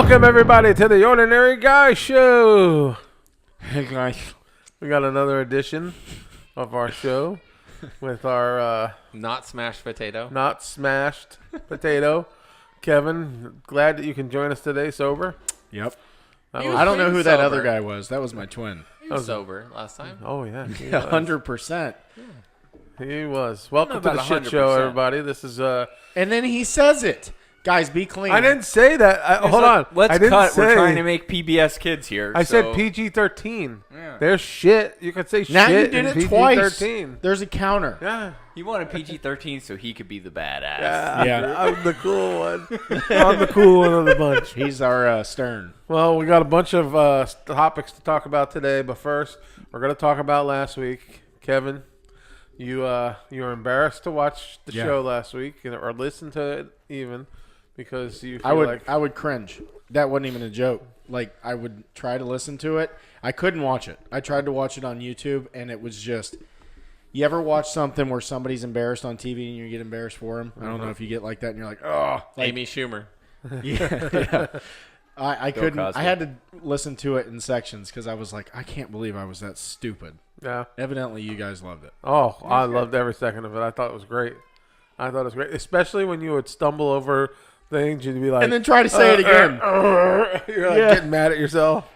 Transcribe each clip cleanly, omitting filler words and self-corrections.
Welcome, everybody, to the Ordinary Guy Show. Hey, guys. We got another edition of our show with our not smashed potato. not smashed potato. Kevin, glad that you can join us today sober. Yep. That He was- was I don't know who that sober. other guy was. That was my twin. He was sober last time. Oh, yeah. He Yeah, was. 100%. He was. Welcome About to the shit show, 100%. everybody. This is... And then he says it. Guys, be clean. I didn't say that. Hold on. Let's I didn't cut. Say, We're trying to make PBS kids here. I so. said PG-13. Yeah. There's shit. You could say Now shit you did in it twice. PG-13. There's a counter. Yeah. He wanted PG-13 so he could be the badass. Yeah. I'm the cool one. I'm the cool one of the bunch. He's our Stern. Well, we got a bunch of topics to talk about today, but first, we're going to talk about last week. Kevin, you were embarrassed to watch the show last week or listen to it even because you feel I would cringe. That wasn't even a joke. Like, I would try to listen to it. I couldn't watch it. I tried to watch it on YouTube, and it was just... You ever watch something where somebody's embarrassed on TV and you get embarrassed for them? I don't know if you get like that and you're like, oh. Like, Amy Schumer. yeah. I couldn't. Cosby. I had to listen to it in sections because I was like, I can't believe I was that stupid. Yeah. Evidently, you guys loved it. Oh, I loved every second of it. I thought it was great. Especially when you would stumble over things and you'd be like... And then try to say it again. You're like getting mad at yourself.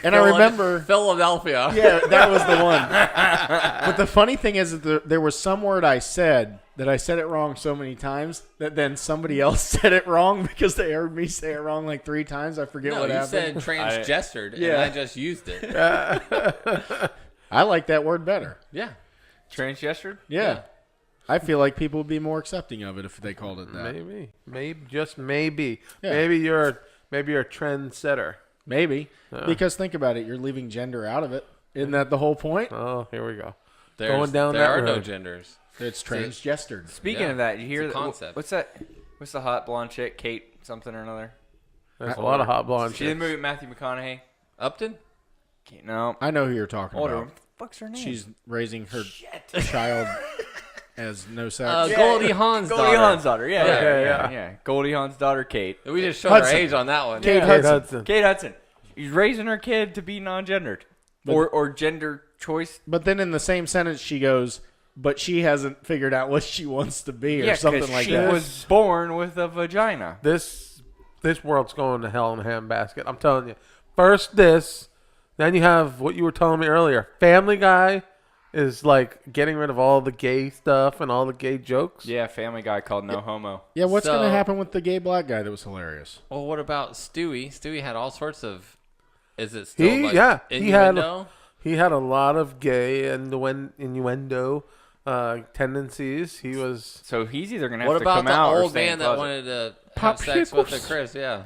And I remember... Philadelphia. Yeah, that was the one. But the funny thing is that there was some word I said that I said it wrong so many times that then somebody else said it wrong because they heard me say it wrong like 3 times. I forget No, what you happened. said transgestured, Yeah. and I just used it. I like that word better. Yeah. Transgestured? Yeah. I feel like people would be more accepting of it if they called it that. Maybe, just maybe. Yeah. Maybe you're a trendsetter. Maybe. Because think about it. You're leaving gender out of it. Isn't that the whole point? Oh, here we go. There that are no road. genders. It's transgestured. Speaking Yeah, of that, you hear it's a that? concept. What's that? What's the hot blonde chick? Kate something or another? There's a lot of hot blonde She did chicks. the movie with Matthew McConaughey. Upton? Kate, no. I know who you're talking Older. about. What the fuck's her name? She's raising her child as no sex. Goldie Hawn's Goldie daughter. Hawn's daughter. Yeah, Okay, yeah. Goldie Hawn's daughter, Kate. We just showed our Hudson. age on that one. Kate Kate Hudson. Hudson. Kate Hudson. She's raising her kid to be non-gendered. Or gender choice. But then in the same sentence, she goes, but she hasn't figured out what she wants to be or Yeah, something 'cause like she that. was born with a vagina. This world's going to hell in a handbasket. I'm telling you. First this, then you have what you were telling me earlier. Family Guy is like getting rid of all the gay stuff and all the gay jokes. Yeah, Family Guy called No Homo. Yeah, what's So- going to happen with the gay black guy that was hilarious? Well, what about Stewie? Stewie had all sorts of... Is it still He like innuendo? he had a lot of gay innuendo tendencies. He was So he's either going to What have to about come the out or old stay in man that closet. wanted to Pop have sex with the pickles. Chris? Yeah.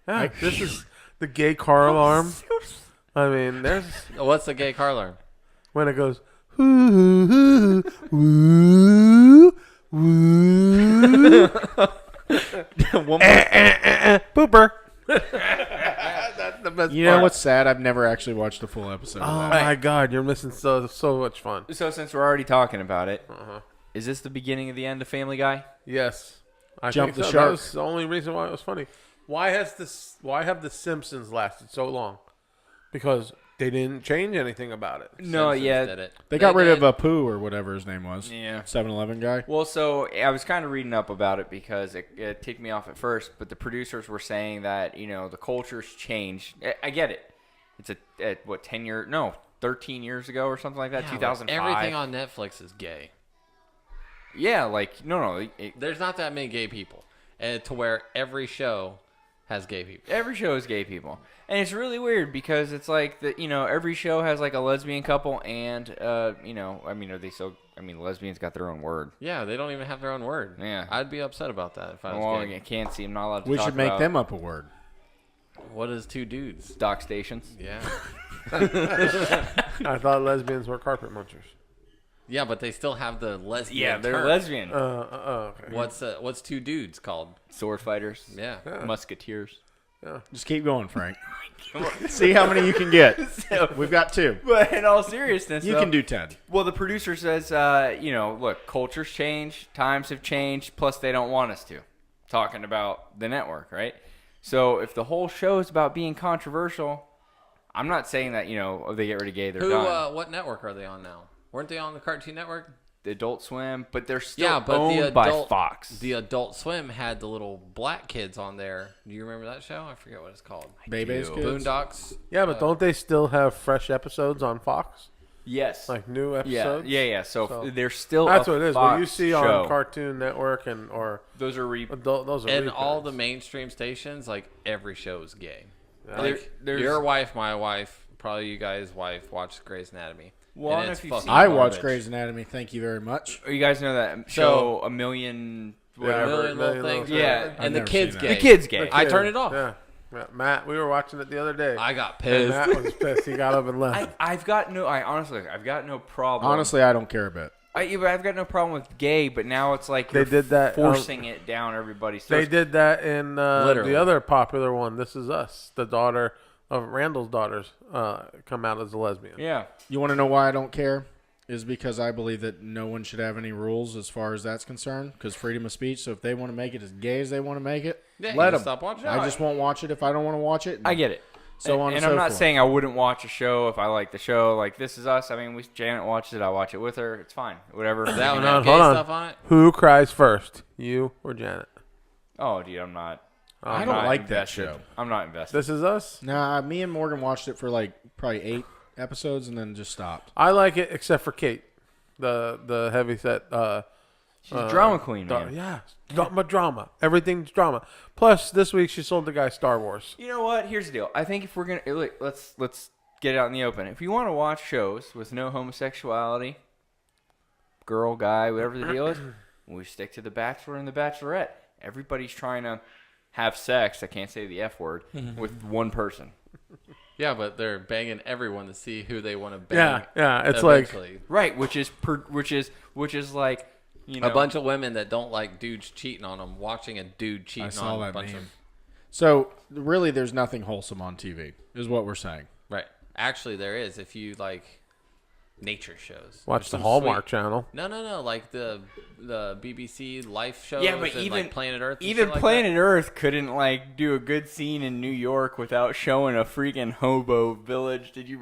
yeah, this is the gay car alarm. I mean, there's What's the gay car alarm? when it goes woo woo woo pooper. That's the best You know part. what's sad? I've never actually watched a full episode Oh of that. my God, you're missing so much fun. So since we're already talking about it, is this the beginning of the end of Family Guy? Yes, I Jump think the so. That shark. was the only reason why it was funny. Why have the Simpsons lasted so long? Because they didn't change anything about it. No, Simpsons yeah. did it. They got rid did. of Apu or whatever his name was. Yeah. 7-Eleven guy. Well, so I was kind of reading up about it because it ticked me off at first, but the producers were saying that, the culture's changed. I get it. It's 13 years ago or something like that, Yeah, 2005. everything on Netflix is gay. Yeah, like, no. There's not that many gay people. And to where every show has gay people. Every show is gay people. And it's really weird because it's like that, every show has like a lesbian couple and, are they so, lesbians got their own word. Yeah, they don't even have their own word. Yeah. I'd be upset about that if I was Well, gay. I can't see. I'm not allowed to We talk should make about them up a word. What is 2 dudes? dock stations. Yeah. I thought lesbians were carpet munchers. Yeah, but they still have the lesbian Yeah, they're term. lesbian. Okay. What's 2 dudes called? Sword fighters. Yeah. Musketeers. Just keep going, Frank. See how many you can get. We've got 2. But in all seriousness, You though, can do 10. Well, the producer says, look, cultures change, times have changed, plus they don't want us to. Talking about the network, right? So if the whole show is about being controversial, I'm not saying that they get rid of gay, they're done. What network are they on now? Weren't they on the Cartoon Network? The Adult Swim, but they're still owned by Fox. The Adult Swim had the little black kids on there. Do you remember that show? I forget what it's called. Bebe's Kids. Boondocks. Yeah, but don't they still have fresh episodes on Fox? Yes. Like new episodes? Yeah. So they're still that's a what it is. Fox What you see show. on Cartoon Network or those are those are And reprints. all the mainstream stations, like every show is gay. Yeah. Like your wife, my wife, probably you guys' wife watched Grey's Anatomy. Well, and if it's you've fucking seen- I garbage. watch Grey's Anatomy. Thank you very much. You guys know that show, A Million whatever. Million Little Things. Yeah. And the never kid's seen gay. that. The kid's gay. I turned it off. Yeah. Matt, we were watching it the other day. I got and pissed. Matt was pissed. He got up and left. I've got no problem. Honestly, I don't care a bit. I've got no problem with gay, but now it's like They you're did that, forcing it down everybody. So They did that in Literally. the other popular one, This Is Us. The daughter of Randall's daughters come out as a lesbian. yeah. You want to know why I don't care? Is because I believe that no one should have any rules as far as that's concerned. Because freedom of speech. So if they want to make it as gay as they want to make it, Yeah, let you them. stop watching it. I just won't watch it if I don't want to watch it. I get it. So on and and so I'm not forth. saying I wouldn't watch a show if I like the show. Like This Is Us. I mean, Janet watches it. I watch it with her. It's fine. Whatever. That one Hold have on, gay hold on. stuff on it? Who cries first, you or Janet? Oh, dude, I'm not. I I'm don't not like that invested. show. I'm not invested. This Is Us? Nah, me and Morgan watched it for like probably 8 episodes and then just stopped. I like it except for Kate, the heavyset. She's a drama queen, man. Yeah, drama. Everything's drama. Plus, this week she sold the guy Star Wars. You know what? Here's the deal. I think if we're gonna look, let's get it out in the open. If you want to watch shows with no homosexuality, girl, guy, whatever the deal is, we stick to The Bachelor and The Bachelorette. Everybody's trying to have sex. I can't say the F word with one person. Yeah, but they're banging everyone to see who they want to bang. Yeah. It's like eventually. Right, which is like A bunch of women that don't like dudes cheating on them, watching a dude cheating I saw on a that bunch meme. of. So really, there's nothing wholesome on TV, is what we're saying. Right. Actually, there is if you like nature shows. watch There's the some Hallmark sweet- channel. No. Like the BBC life shows. Yeah, but and, even like Planet Earth. and even shit like Planet Earth couldn't like do a good scene in New York without showing a freaking hobo village. Did you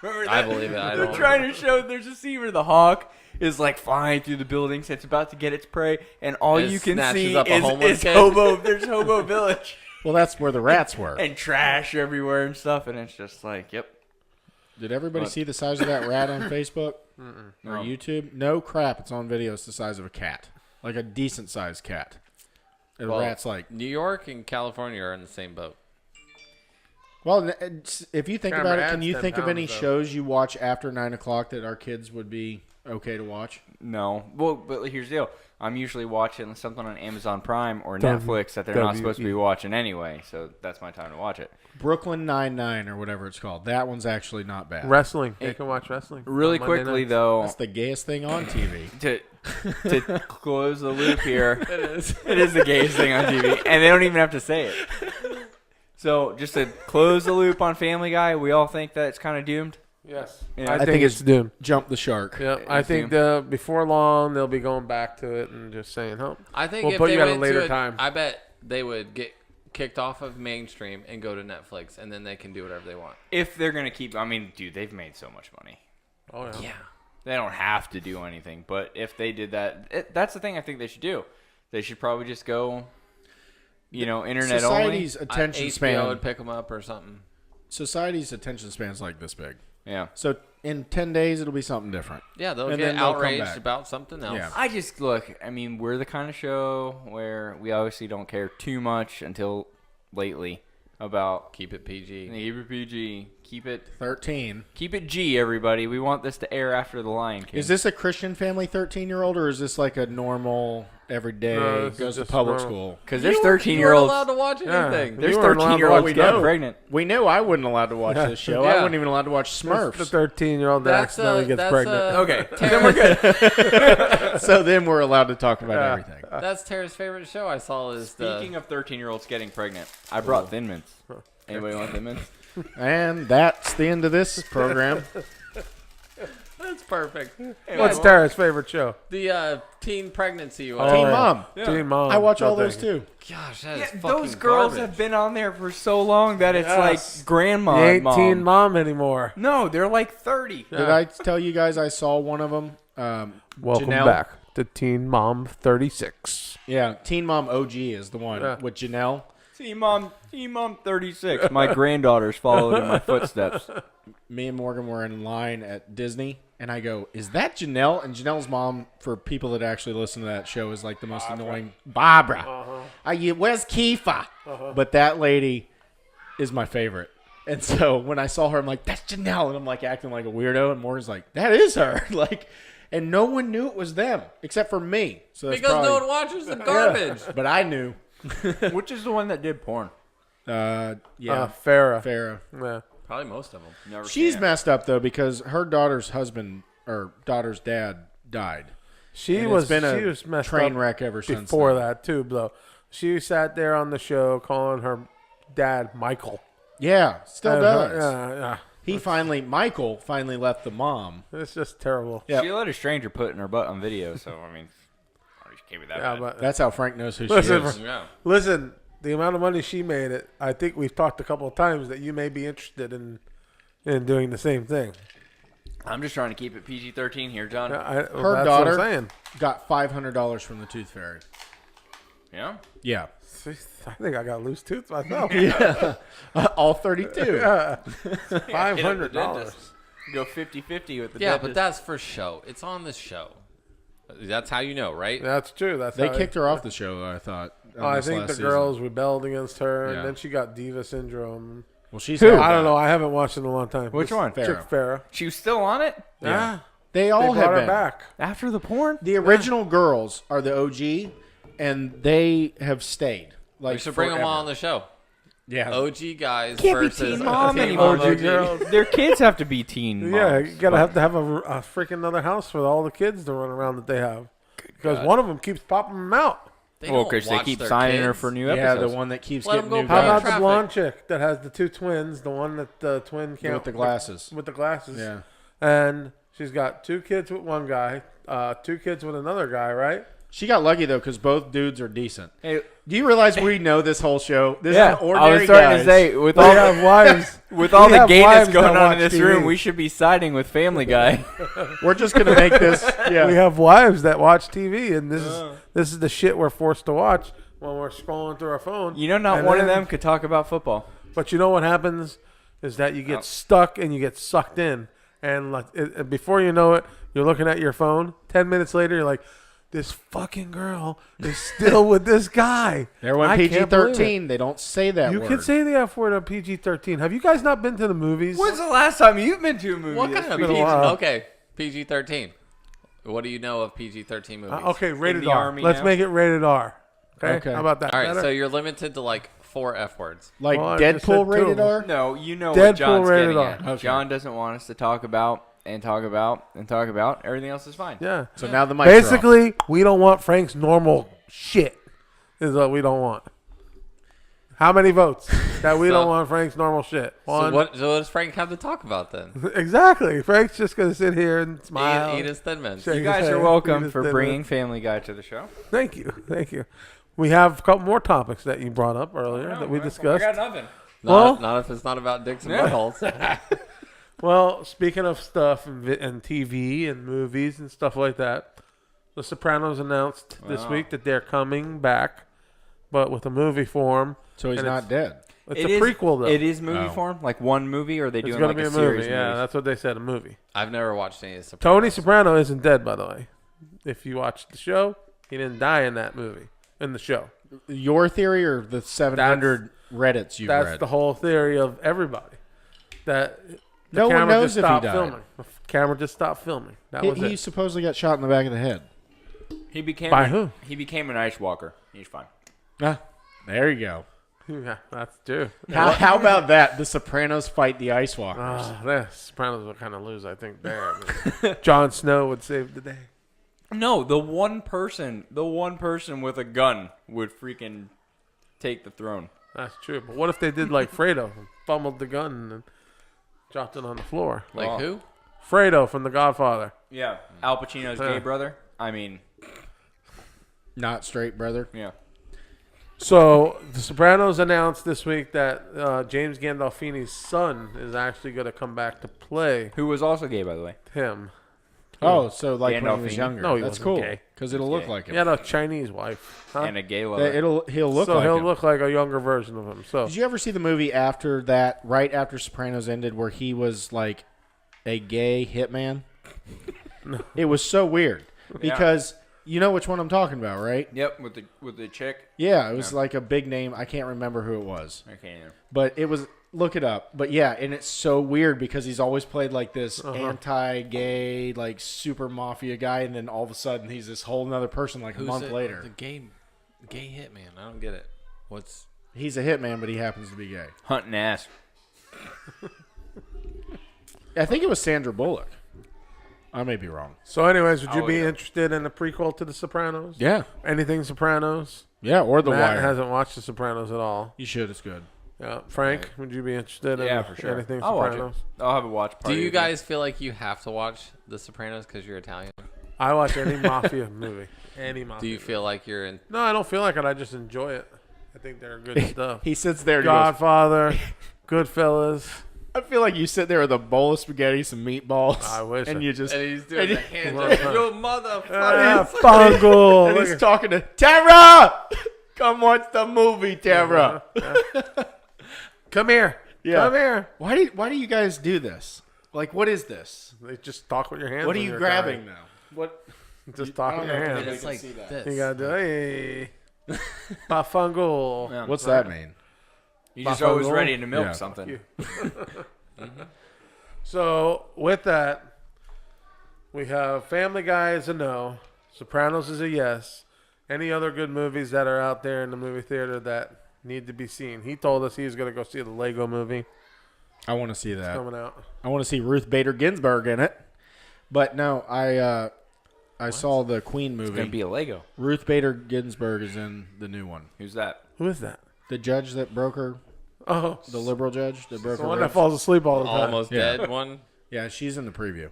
remember that? I believe it. I They're don't. trying to show there's a scene where the hawk is like flying through the buildings. It's about to get its prey, and all It you can snatches see up a homeless is kid. hobo. There's hobo village Well, that's where the rats were. and trash everywhere and stuff, and it's just like, yep. Did everybody What? see the size of that rat on Facebook or No. YouTube? No crap. It's on video. It's the size of a cat, like a decent sized cat. And Well, rat's like, New York and California are in the same boat. well, if you think Camera about it, can adds you 10 think of any pounds, though. shows you watch after 9 o'clock that our kids would be okay to watch? No. Well, but here's the deal. I'm usually watching something on Amazon Prime or W- Netflix that they're not W- supposed to be watching anyway, so that's my time to watch it. Brooklyn Nine-Nine or whatever it's called. That one's actually not bad. Wrestling. They can watch wrestling. Really on Monday quickly, nights. though, That's the gayest thing on TV. to close the loop here, it is the gayest thing on TV, and they don't even have to say it. So, just to close the loop on Family Guy, we all think that it's kind of doomed. Yes. Yeah. I think it's doomed. Jump the shark. Yeah, I It's think before long they'll be going back to it and just saying, "Oh, I think We'll if put they you at a went later to time. I bet they would get kicked off of mainstream and go to Netflix, and then they can do whatever they want. If they're going to keep, I mean, dude, they've made so much money. oh yeah." They don't have to do anything, but if they did that, that's the thing I think they should do. They should probably just go, internet Society's only. attention HBO span. would pick them up or something. Society's attention span's like this big. Yeah. So in 10 days, it'll be something different. Yeah, they'll And get then they'll come outraged back. about something else. Yeah. I just look. I mean, we're the kind of show where we obviously don't care too much until lately about Keep it PG. keep it PG, keep it 13. G. Everybody, we want this to air after the Lion King. Is this a Christian family 13-year-old or is this like a normal, everyday, No, this is goes to just public normal. school? Because there's You weren't 13-year-olds. allowed to watch Yeah. anything. There's You weren't allowed to 13-year-olds watch getting that. pregnant. We knew I wasn't allowed to watch this show. I Yeah. wasn't even allowed to watch Smurfs. The 13-year-old that accidentally gets pregnant. Okay, then we're good. So then we're allowed to talk about Yeah. everything. That's Tara's favorite show I saw is the... Speaking of 13-year-olds getting pregnant, I brought Thin Mints. Anybody want Thin Mints? And that's the end of this program. perfect. What's Tara's favorite show? The teen pregnancy Teen one. Mom. Teen Mom. I watch all Don't those think- too. Gosh, that is fucking Those girls garbage. have been on there for so long that it's Yes. like grandma They ain't mom. Teen Mom anymore. No, they're like 30. Did I tell you guys I saw one of them? Welcome Janelle? back to Teen Mom 36. Yeah, Teen Mom OG is the one Yeah. with Janelle. Teen Mom 36. My granddaughters followed in my footsteps. Me and Morgan were in line at Disney, and I go, "Is that Janelle?" And Janelle's mom, for people that actually listen to that show, is like the most annoying. Barbara. Where's Kiefer? But that lady is my favorite. And so when I saw her, I'm like, "That's Janelle," and I'm like acting like a weirdo, and Morgan's like, "That is her." Like, and no one knew it was them except for me. So that's Because no probably- one watches the garbage. But I knew. Which is the one that did porn? Yeah, Farrah. Farrah. Yeah. Probably most of them. Never She's seen it. messed up though because her daughter's husband or daughter's dad died. She And was it's been a she was messed train up wreck ever since. before then. that too, though. She sat there on the show calling her dad Michael. Yeah, still does. Yeah. Michael finally left the mom. It's just terrible. Yeah. She let a stranger put in her butt on video, so I mean, she can't be that Yeah, bad. but That's how Frank knows who Listen, she is. Yeah. listen, the amount of money she made it. I think we've talked a couple of times that you may be interested in doing the same thing. I'm just trying to keep it PG-13 here, John. Her Her that's what daughter I'm saying. got $500 from the Tooth Fairy. Yeah? Yeah, I think I got a loose tooth myself. all 32. Yeah. Hit up the $500. dentist. Go 50-50 with the Yeah, dentist. but that's for show. It's on the show. That's how you know, right? That's true. That's They how kicked her off the show. I thought. on I this think last the season. girls rebelled against her, Yeah. and then she got diva syndrome. Well, she's I held don't back. know. I haven't watched in a long time. Which one? Chick Farrah. Farrah. She was still on it? Yeah. They They all have brought her been. back. After the porn? The original girls are the OG, and they have stayed. Like We should bring them forever. all on the show. Yeah. OG guys Can't be versus Teen Mom Teen anymore. OG girls. Their kids have to be teen moms. Yeah, you gotta have to have a freaking another house for all the kids to run around that they have, because God. one of them keeps popping them out. They Well, don't because they watch keep their signing her kids. for new Yeah, episodes. the one that keeps Let 'em getting go new How Bad about guys the traffic. blonde chick that has the two twins, the one that the twin can't with the glasses. with the glasses? Yeah. And she's got 2 kids with one guy, 2 kids with another guy, right? She got lucky though because both dudes are decent. Hey, Do you realize we know this whole show? This yeah, is ordinary I was starting guys. to say, with They all have wives. with all We the have gayness wives going that on watch in this TV. room, we should be siding with Family Guy. We're just gonna make this. Yeah. We have wives that watch TV, and this is the shit we're forced to watch when we're scrolling through our phone. You know, not And one of then- them could talk about football. But you know what happens is that you get stuck and you get sucked in, and like before you know it, you're looking at your phone. 10 minutes later, you're like, "This fucking girl is still with this guy." They're on I can't believe PG-13. They don't say that You word. can say the F word on PG-13. Have you guys not been to the movies? When's the last time you've been to a movie? What kind of been a PG? while. Okay, PG-13. What do you know of PG-13 movies? Okay, rated the R. Army Let's now? make it rated R. Okay, Okay. how about that? All right, Better? so you're limited to like 4 F words. like Well, I just said Deadpool 2 rated of them. R. No, you know Deadpool what John's rated getting R. at. John doesn't want us to talk about and talk about and talk about. Everything else is fine. yeah. So now the mics are off. Basically, we don't want Frank's normal shit. Is what we don't want. How many votes that we So- don't want Frank's normal shit? So One. what does Frank have to talk about then? Exactly. Frank's just gonna sit here and smile. Eat his Thin Mints. Shake You his guys head, are eat welcome his for Thin bringing Mints. Family Guy to the show. Thank you. Thank you. We have a couple more topics that you brought up earlier that we discussed. nothing. Well- Not if it's not about dicks and Yeah. buttholes. Well, speaking of stuff and TV and movies and stuff like that, The Sopranos announced this Wow. week that they're coming back, but with a movie form. So he's And not dead. It's It a is- prequel, though. It is movie Oh. form, like one movie, or are they It's doing going like to a be a movie. series? Yeah, movies? that's what they said, a movie. I've never watched any of the Sopranos. Tony Soprano isn't dead, by the way. If you watch the show, he didn't die in that movie, in the show. Your theory or the 700 Reddits you've That's read? the whole theory of everybody. That the No one camera knows just if he stopped died. filming. The camera just stopped filming. That was he it. supposedly got shot in the back of the head. He became By who? He became an ice walker. He's fine. Ah, there you go. Yeah, that's true. How about that? The Sopranos fight the Ice Walkers. The Sopranos will kind of lose, I think, there. Jon Snow would save the day. No, the one person with a gun would freaking take the throne. That's true. But what if they did like Fredo, fumbled the gun and dropped it on the floor? Like Wow. who? Fredo from The Godfather. Yeah. Al Pacino's gay brother. I mean, Not straight, brother. yeah. So, The Sopranos announced this week that James Gandolfini's son is actually going to come back to play Who was also gay, by the way. him. Oh, so like when he was Gandolfini? younger. No, he That's wasn't cool. gay. Because it'll look gay. like him. He had a Chinese wife. Huh? And a gay lover. He'll look so like he'll him. look like a younger version of him. So Did you ever see the movie after that, right after Sopranos ended, where he was like a gay hitman? No. It was so weird because you know which one I'm talking about, right? Yep, with the chick. Yeah, it was like a big name. I can't remember who it was, I can't either. but it was. Look it up. But yeah, and it's so weird because he's always played like this anti-gay, like super mafia guy, and then all of a sudden he's this whole nother person like a month later. The gay hitman. I don't get it. He's a hitman, but he happens to be gay. Hunting ass. I think it was Sandra Bullock. I may be wrong. So, anyways, would you Oh, be yeah. interested in the prequel to The Sopranos? Yeah. Anything Sopranos? Yeah, or The Matt Wire. hasn't watched The Sopranos at all. You should. It's good. Yeah, Frank, would you be interested in Yeah, for sure. anything I'll watch it. Sopranos? I'll have a watch party. Do you with guys feel like you have to watch The Sopranos because you're Italian? I watch any mafia movie. Any mafia. Do you movie. feel like you're in? No, I don't feel like it. I just enjoy it. I think they're good stuff. He sits there and he goes, Godfather, Goodfellas. I feel like you sit there with a bowl of spaghetti, some meatballs. I wish And I- you just. And he's doing the hand Well, gesture. You motherfucker. Ah, bungle. And Look he's at- talking to Tara! Come watch the movie, Tara. Come here. Yeah. Come here. Why do you guys do this? Like, what is this? They just talk with your hands. What are when you you're grabbing Italian. now? What? Just talk with your know. And hands. it's like this. You gotta do hey. Bafungle. Yeah. What's that mean? You're just Buffalo? always ready to milk Yeah. something. So with that, we have Family Guy is a no. Sopranos is a yes. Any other good movies that are out there in the movie theater that need to be seen? He told us he was going to go see the Lego movie I want to see that. coming out. I want to see Ruth Bader Ginsburg in it. But no, I saw the Queen It's gonna movie. be a Lego. Ruth Bader Ginsburg is in the new one. Who's that? Who is that? The judge that broke her, Oh, the liberal judge that broke the her one that ribs. falls asleep all the time. Almost Yeah. dead one. Yeah, she's in the preview.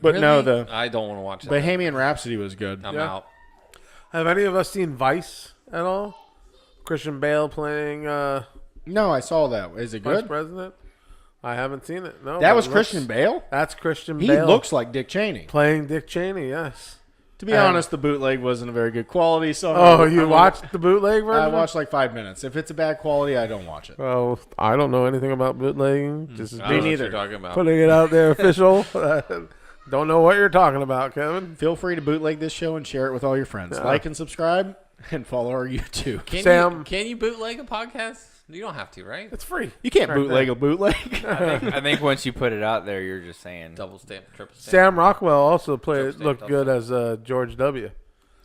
But no, Really? the I don't want to watch it. Bohemian Rhapsody was good. I'm Yeah. out. Have any of us seen Vice at all? Christian Bale playing No, I saw that. Is it vice good? president? I haven't seen it. No, That but was it looks- Christian Bale? That's Christian He Bale. looks like Dick Cheney. playing Dick Cheney. Yes. To be And- honest, the bootleg wasn't a very good quality. So Oh, you I'm- watched the bootleg version? I watched like 5 minutes. If it's a bad quality, I don't watch it. Well, I don't know anything about bootlegging. This is I don't know what neither. you're talking about. putting it out there official. Don't know what you're talking about, Kevin. Feel free to bootleg this show and share it with all your friends. Yeah. Like and subscribe and follow our YouTube. Can you bootleg a podcast? You don't have to, right? It's free. You can't Right bootleg there. a bootleg. I think once you put it out there, you're just saying. Double stamp, triple stamp. Sam Rockwell also Double looked stamp, good as George W.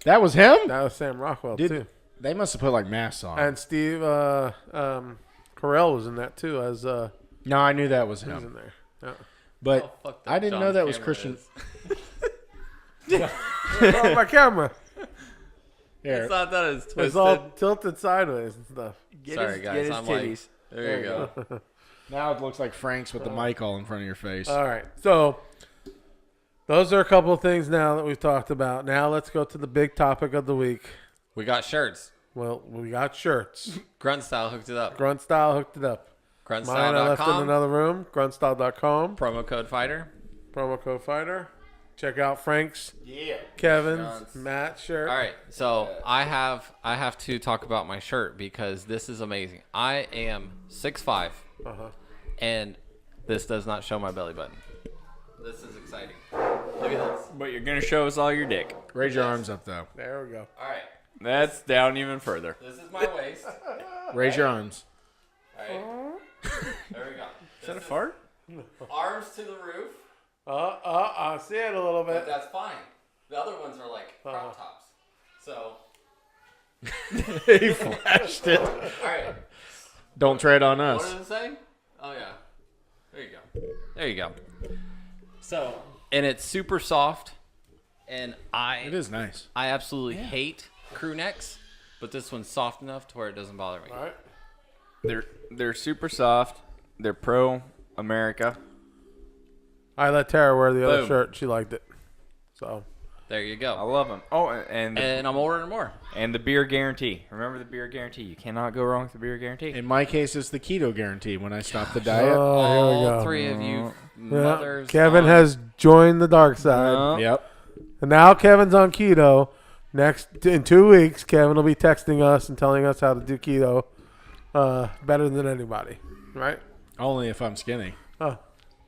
That was him? That was Sam Rockwell Dude, too. They must have put like masks on. And Steve Carell was in that too as No, I knew that was he was him. in there. Yeah. But How fucked up I didn't know John's that was camera Christian. is. Oh, my camera. Here. It's not that it's twisted. It's all tilted sideways and stuff. Sorry, guys. I'm like, there you go. Now it looks like Frank's with the mic all in front of your face. All right. So those are a couple of things now that we've talked about. Now let's go to the big topic of the week. We got shirts. Well, we got shirts. Grunt Style hooked it up. Grunt Style hooked it up. Mine I left in Gruntstyle.com. another room. Gruntstyle.com. Promo code fighter. Promo code fighter. Check out Frank's, Kevin's, John's. Matt's shirt. All right, so I have to talk about my shirt because this is amazing. I am 6'5", Uh-huh. and this does not show my belly button. This is exciting. Look at this. But you're gonna show us all your dick. Raise your arms up, though. There we go. All right, That's down even further. this is my waist. Raise your arms. All right, there we go. Is that a fart? Arms to the roof, I see it a little but bit. that's fine. The other ones are like crop tops. So, He flashed it. all right. Don't tread on What us. does it say? Oh yeah. There you go. There you go. So, and it's super soft, and It is nice. I absolutely hate crew necks, but this one's soft enough to where it doesn't bother me. All right. They're super soft. They're pro America. I let Tara wear the other Boom. shirt. She liked it. So There you I go. love them. Oh, and And I'm ordering more. and the beer guarantee. Remember the beer guarantee. You cannot go wrong with the beer guarantee. In my case, it's the keto guarantee when I stop the diet. Oh, here we All go. three of you Yeah. mothers. Kevin on- has joined the dark side. No. Yep. And now Kevin's on keto. In 2 weeks, Kevin will be texting us and telling us how to do keto better than anybody. Right? Only if I'm skinny. Oh.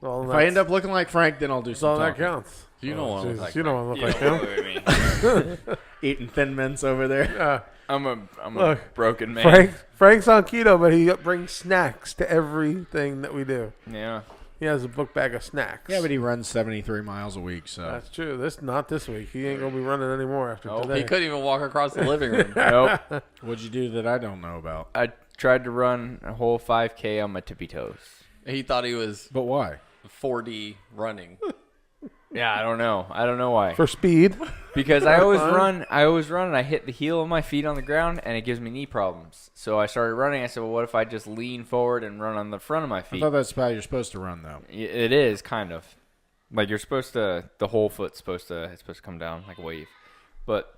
Well, If I end up looking like Frank, then I'll do that's all some that talking. counts. You don't want to look Jesus, like you don't want to You look don't like him. look at me. Eating Thin Mints over there. I'm a Look, broken man. Frank's on keto, but he brings snacks to everything that we do. Yeah. He has a book bag of snacks. Yeah, but he runs 73 miles a week, so. That's true. Not this week. He ain't gonna be running anymore after Nope. today. He couldn't even walk across the living room. Nope. What'd you do that I don't know about? I tried to run a whole 5K on my tippy toes. He thought he was But why? 4D running. Yeah, I don't know. I don't know why. For speed. Because I always run and I hit the heel of my feet on the ground and it gives me knee problems. So I started running. I said, well, what if I just lean forward and run on the front of my I feet? thought that's how you're supposed to run, though. It is kind of like you're supposed to. The whole foot's supposed to come down like a wave. But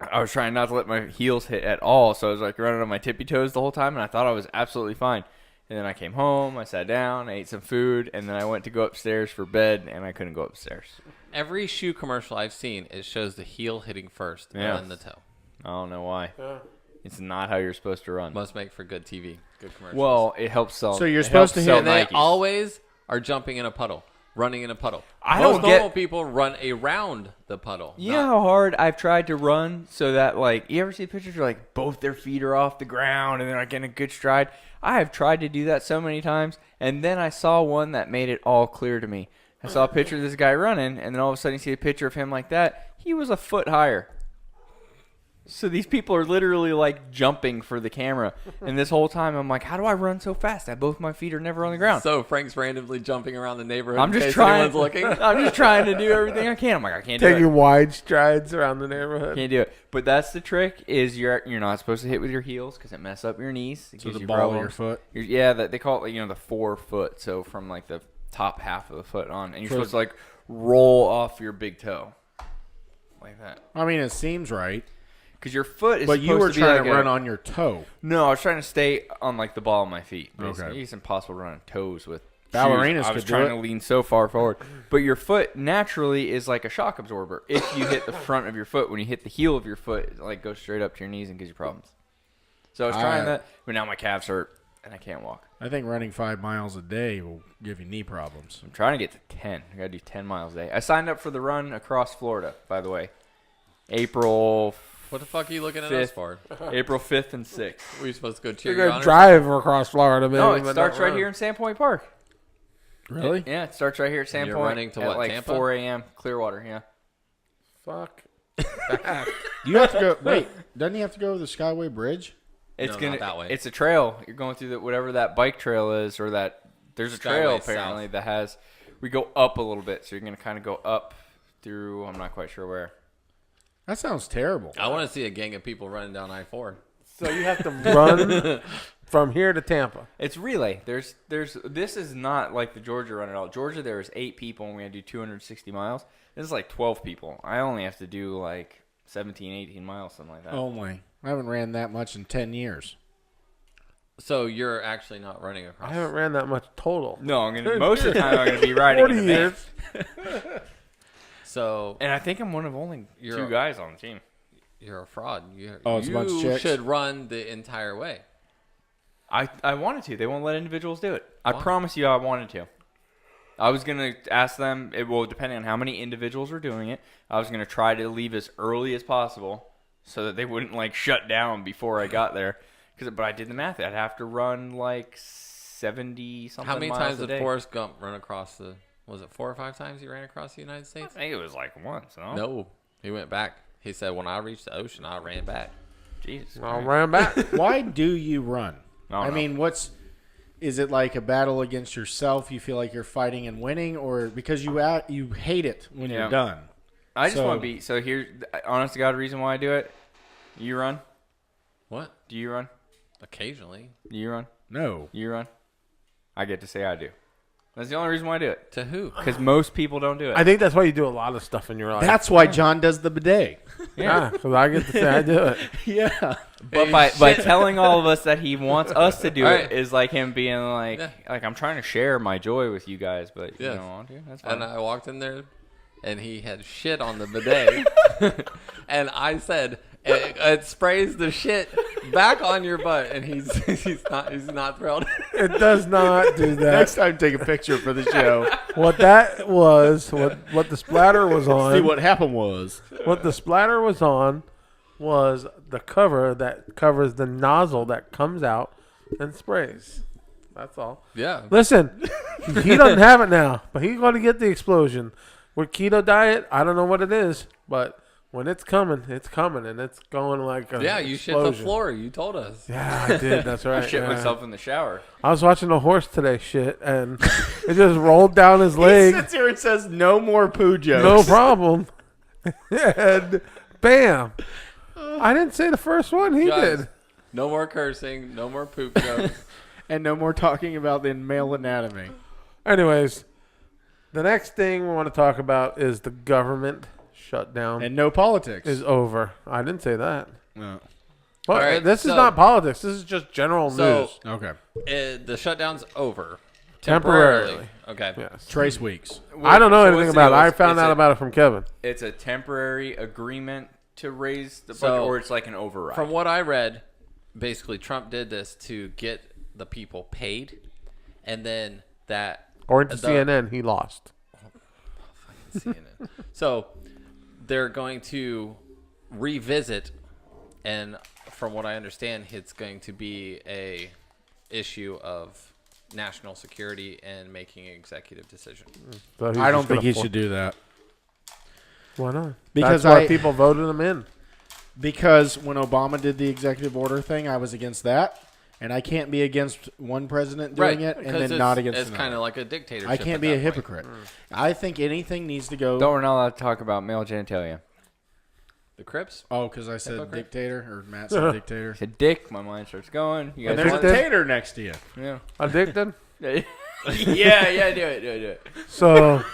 I was trying not to let my heels hit at all, so I was like running on my tippy toes the whole time, and I thought I was absolutely fine. And then I came home, I sat down, I ate some food, and then I went to go upstairs for bed, and I couldn't go upstairs. Every shoe commercial I've seen, it shows the heel hitting first Yeah. and then the toe. I don't know why. It's not how you're supposed to run. Must make for good TV, good commercials. Well, it helps sell. So you're it supposed helps to hit- sell and they Nikes. always are jumping in a puddle, running in a puddle. I Most don't get- normal people run around the puddle. You know how hard I've tried to run so that, like, you ever see pictures where, like, both their feet are off the ground and they're, like, in a good stride? I have tried to do that so many times, and then I saw one that made it all clear to me. I saw a picture of this guy running, and then all of a sudden you see a picture of him like that. He was a foot higher. So these people are literally, like, jumping for the camera. And this whole time I'm like, how do I run so fast that both my feet are never on the ground? So Frank's randomly jumping around the neighborhood. I'm in just case trying. anyone's looking. I'm just trying to do everything I can. I'm like, I can't do it. Taking wide strides around the neighborhood. Can't do it. But that's the trick: is you're not supposed to hit with your heels because it mess up your knees. It So gives the you ball of your problems. foot. Yeah, they call it, like, the 4 foot. So from, like, the top half of the foot on, and you're supposed to, like, roll off your big toe like that. I mean, it seems right. Because your foot is. But you were supposed to be trying like to run on your toe. No, I was trying to stay on, like, the ball of my feet. Basically. Okay. It's impossible to run on toes with. Ballerinas shoes. I was could do trying it. to lean so far forward, but your foot naturally is like a shock absorber. If you hit the front of your foot, when you hit the heel of your foot, it, like, goes straight up to your knees and gives you problems. So I was trying that, but now my calves hurt and I can't walk. I think running 5 miles a day will give you knee problems. I'm trying to get to 10. I got to do 10 miles a day. I signed up for the run across Florida, by the way. April What the fuck are you looking at us Fifth. for? April 5th and 6th. Were you supposed to go cheer You're your gonna honor? drive across Florida, maybe. No, it but starts not right run. here in Sandpoint Park. Really? Yeah, it starts right here at Sandpoint. you're running to at what, like Tampa? 4 a.m. Clearwater, yeah. Fuck. You have to go. Wait, doesn't he have to go over the Skyway Bridge? It's No, gonna. not that way. It's a trail. You're going through whatever that bike trail is, or that there's a trail Skyway apparently South. that has. We go up a little bit, so you're gonna kind of go up through. I'm not quite sure where. That sounds terrible. I want to see a gang of people running down I-4. So you have to run from here to Tampa. It's relay. There's. This is not like the Georgia run at all. Georgia, there was 8 people, and we had to do 260 miles. This is like 12 people. I only have to do like 17, 18 miles, something like that. Only. I haven't ran that much in 10 years. So you're actually not running across. I haven't ran that much total. No, I'm gonna. Most of the time, I'm gonna be riding 40 in a van. years. So And I think I'm one of only You're 2 a- guys on the team. you're a fraud. Oh, it's a bunch of you chicks? should run the entire way. I wanted to. They won't let individuals do it. I Why? promise you I wanted to. I was going to ask them, depending on how many individuals were doing it, I was going to try to leave as early as possible so that they wouldn't, like, shut down before I got there. But I did the math. I'd have to run, like, 70-something How many miles times a did day. Forrest Gump run across the... Was it 4 or 5 times he ran across the United I States? think it was, like, once, no? No. He went back. He said, when I reached the ocean, I ran back. Jesus I'll Christ. run back. Why do you run? I don't know. mean, is it like a battle against yourself? You feel like you're fighting and winning, or because you hate it when Yeah. you're done? I just So- want to be... So here's, honest to God, reason why I do it. You run? What? Do you run? Occasionally. Do you run? No. You run? I get to say I do. That's the only reason why I do it. To who? Because most people don't do it. I think that's why you do a lot of stuff in your life. That's why John does the bidet. yeah, because I get to say I do it. Yeah. But by telling all of us that he wants us to do Right. it is like him being like, I'm trying to share my joy with you guys, but you Yes. don't want to. That's fine. And I walked in there, and he had shit on the bidet, and I said, "It sprays the shit back on your butt," and he's not thrilled. It does not do that. Next time, take a picture for the show. What that was, what the splatter was on. See what happened was. What the splatter was on was the cover that covers the nozzle that comes out and sprays. That's all. Yeah. Listen, he doesn't have it now, but he's going to get the explosion. With keto diet, I don't know what it is, but when it's coming, and it's going like a Yeah, you shit explosion. the floor. You told us. Yeah, I did. That's right. I shit yeah. myself in the shower. I was watching a horse today, shit, and it just rolled down his He leg. sits here and says, "No more poo jokes." No problem. And bam. I didn't say the first one. He Guys, did. No more cursing. No more poop jokes. And no more talking about the male anatomy. Anyways, the next thing we want to talk about is the government shutdown And no politics. is over. I didn't say that. No. But All right, this is so- not politics. This is just general So- news. Okay. The shutdown's over. Temporarily. Okay. Yes. Trace weeks. I don't know So anything what's the about it. deal? I It's- found it's out a- about it from Kevin. It's a temporary agreement to raise the budget, So, or it's like an override. From what I read, basically Trump did this to get the people paid, and then that According to the- CNN, he lost. CNN. So they're going to revisit, and from what I understand, it's going to be a issue of national security and making an executive decision. So he's I don't just think gonna he for- should do that. Why not? Because That's why I- people voted him in. Because when Obama did the executive order thing, I was against that. And I can't be against one president doing it and because then not against it's another. kind of like a dictatorship. I can't at be a that point. hypocrite. I think anything needs to go. Don't we're not allowed to talk about male genitalia. The Crips. Oh, because I said Hypocrite? dictator or Matt said dictator. It's a dick. My mind starts going. You And guys there's want a Addicted? tater next to you. Yeah. Addicted? yeah, do it. So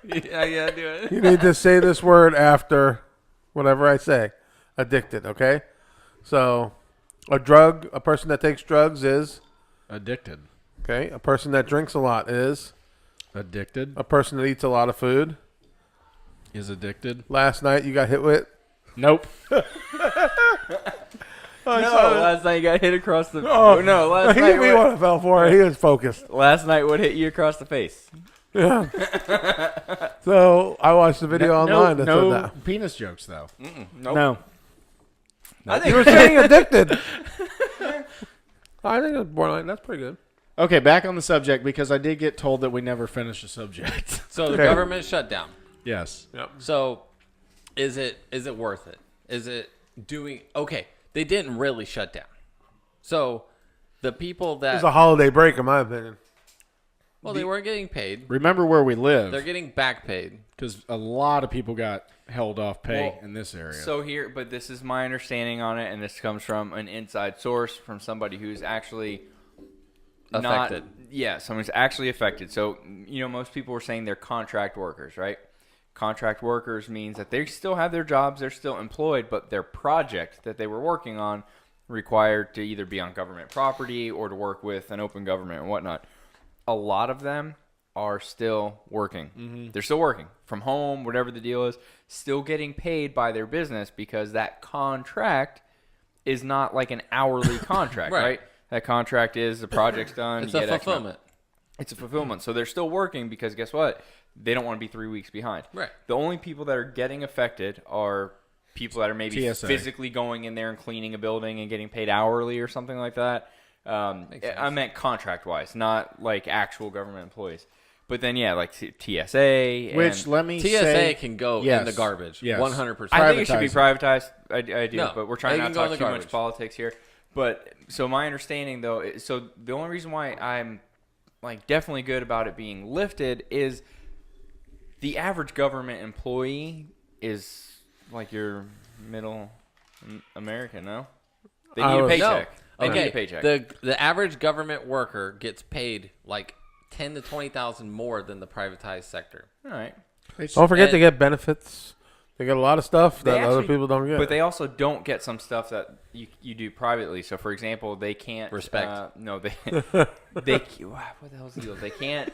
Yeah, do it. you need to say this word after whatever I say. Addicted, okay? So a person that takes drugs is, Addicted. okay? A person that drinks a lot is, Addicted a person that eats a lot of food. is addicted. Last night you got hit with. Nope. Last night you got hit across the. Oh, no, last He night. didn't mean What, what I fell for. He was focused. last night what hit you across the face? Yeah. So I watched the video online that no said that. penis jokes though. Nope. No. I You think were saying addicted. I think it's borderline. That's pretty good. Okay, back on the subject because I did get told that we never finished the subject. So the Okay. government shut down. Yes. Yep. So is it worth it? Is it doing okay? They didn't really shut down. So the people that It's a holiday break, in my opinion. well, they weren't getting paid. Remember where we They're live getting back paid. because a lot of people got held off pay Well, in this area. so here, but this is my understanding on it, and this comes from an inside source from somebody who's actually Affected. Yeah, someone's actually affected. So most people were saying they're contract workers, right? Contract workers means that they still have their jobs, they're still employed, but their project that they were working on required to either be on government property or to work with an open government and whatnot. A lot of them are still working. Mm-hmm. They're still working from home, whatever the deal is, still getting paid by their business because that contract is not like an hourly contract, Right. right? That contract is the project's done. It's you a get X amount. fulfillment. It's a fulfillment. So they're still working because guess what? They don't want to be 3 weeks behind. Right. The only people that are getting affected are people that are maybe TSA. physically going in there and cleaning a building and getting paid hourly or something like that. Makes sense. I meant contract-wise, not like actual government employees. But then, yeah, like TSA. Which and let me TSA say, can go yes. in the garbage. Yes. 100%. I think it should be privatized. privatized. I do, No, but we're trying they not can to go in talk the too garbage. much politics here. But so my understanding, though, so the only reason why I'm like definitely good about it being lifted is the average government employee is like your middle American, no? They I need a was- paycheck. No. They need Okay. a paycheck. The average government worker gets paid like 10 to 20,000 more than the privatized sector. All right. Don't forget And- they get benefits. They get a lot of stuff They that other actually- people don't get. But they also don't get some stuff that you do privately. So, for example, they can't Respect. No, they what the hell's the deal? They can't.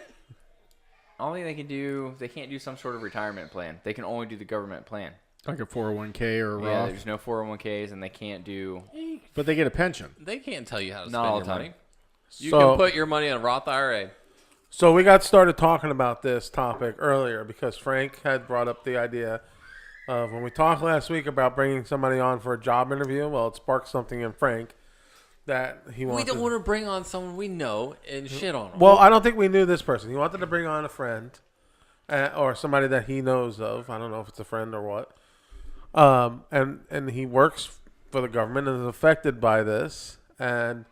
Only they can do. They can't do some sort of retirement plan. They can only do the government plan. Like a 401k or a Yeah, Roth. there's no 401ks, and they can't do. But they get a pension. They can't tell you how to Not all spend your the time. money. You So- can put your money in a Roth IRA. So we got started talking about this topic earlier because Frank had brought up the idea of when we talked last week about bringing somebody on for a job interview. Well, it sparked something in Frank that he We wanted. don't want to bring on someone we know and shit on them. Well, I don't think we knew this person. He wanted to bring on a friend or somebody that he knows of. I don't know if it's a friend or what. And he works for the government and is affected by this. And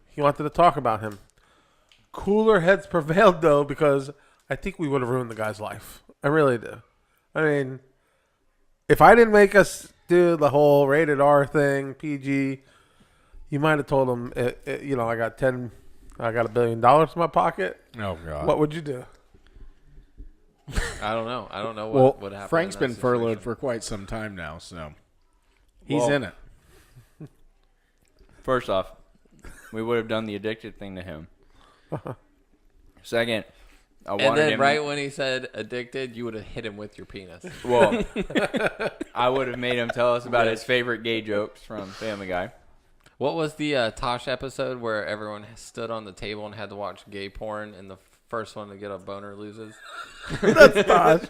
he wanted to talk about him. Cooler heads prevailed, though, because I think we would have ruined the guy's life. I really do. I mean, if I didn't make us do the whole rated R thing, PG, you might have told him, I got $1 billion in my pocket. Oh, God. What would you do? I don't know. I don't know Well, what happened. Frank's in that been furloughed situation. for quite some time now, so he's Well- in it. First off, we would have done the addicted thing to him. Second, I And wanted then him. right when he said addicted, you would have hit him with your penis. Well, I would have made him tell us about his favorite gay jokes from Family Guy. What was the Tosh episode where everyone stood on the table and had to watch gay porn and the first one to get a boner loses? That's Tosh.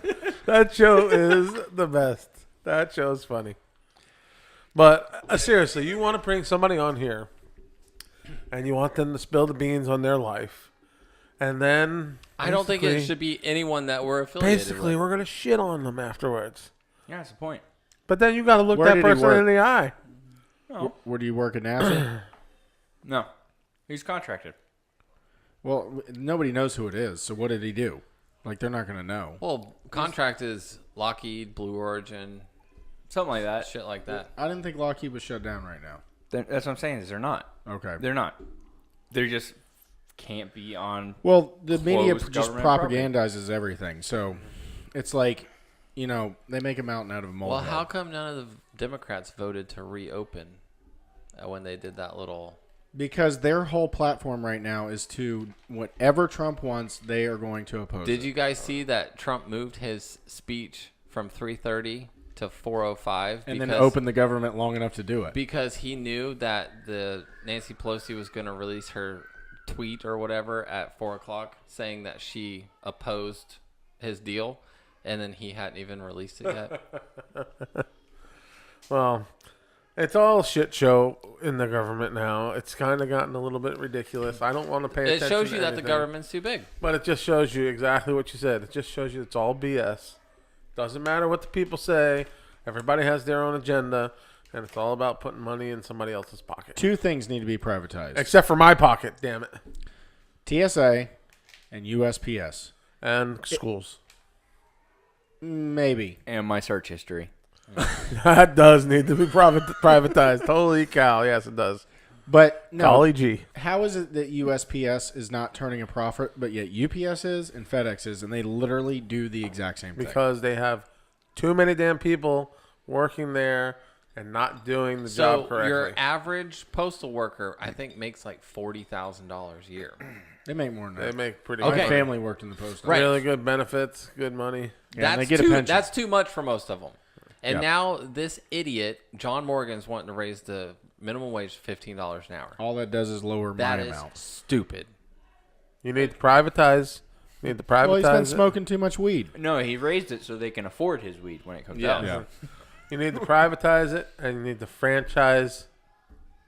That show is the best. That show's funny. But seriously, you want to bring somebody on here and you want them to spill the beans on their life. And then I don't think it should be anyone that we're affiliated basically with. we're going to shit on them afterwards. Yeah, that's the point. But then you got to look Where that did he person work? in the eye. No, Where do you work at NASA? no, he's contracted. Well, nobody knows who it is, so what did he do? Like, they're not going to know. Well, contract is Lockheed, Blue Origin, Something like that. shit like that. I didn't think Lockheed was shut down right now. That's what I'm saying. Is they're not. Okay. They're not. They just can't be on. Well, the media Closed just government propagandizes everything, so it's like, they make a mountain out of a molehill. Well, how come none of the Democrats voted to reopen when they did that little... Because their whole platform right now is to whatever Trump wants, they are going to oppose. Did you guys see that Trump moved his speech from 3:30 to 4:05 and then open the government long enough to do it. because he knew that the Nancy Pelosi was going to release her tweet or whatever at 4:00 saying that she opposed his deal, and then he hadn't even released it yet. Well, it's all a shit show in the government now. It's kind of gotten a little bit ridiculous. I don't want to pay It attention shows to you that the anything. government's too big. But it just shows you exactly what you said. It just shows you it's all BS. Doesn't matter what the people say. Everybody has their own agenda, and it's all about putting money in somebody else's pocket. Two things need to be privatized: Except for my pocket, damn it. TSA and USPS. And schools. Maybe. And my search history. That does need to be privatized. Holy cow. Yes, it does. But no, Golly gee. how is it that USPS is not turning a profit, but yet UPS is and FedEx is, and they literally do the exact same thing? Because they have too many damn people working there and not doing the job So correctly. your average postal worker, I think, makes like $40,000 a year. They make more than They that. make pretty Okay. My good family worked in the post office. Right. Really good benefits, good money. Yeah, and they That's get a too. pension. That's too much for most of them. And Yeah. now this idiot, John Morgan's wanting to raise the minimum wage to $15 an hour. All that does is lower That my is amount. stupid. You need to privatize. You need to privatize. Well, he's been it. smoking too much weed. No, he raised it so they can afford his weed when it comes Yeah. out. Yeah. You need to privatize it, and you need to franchise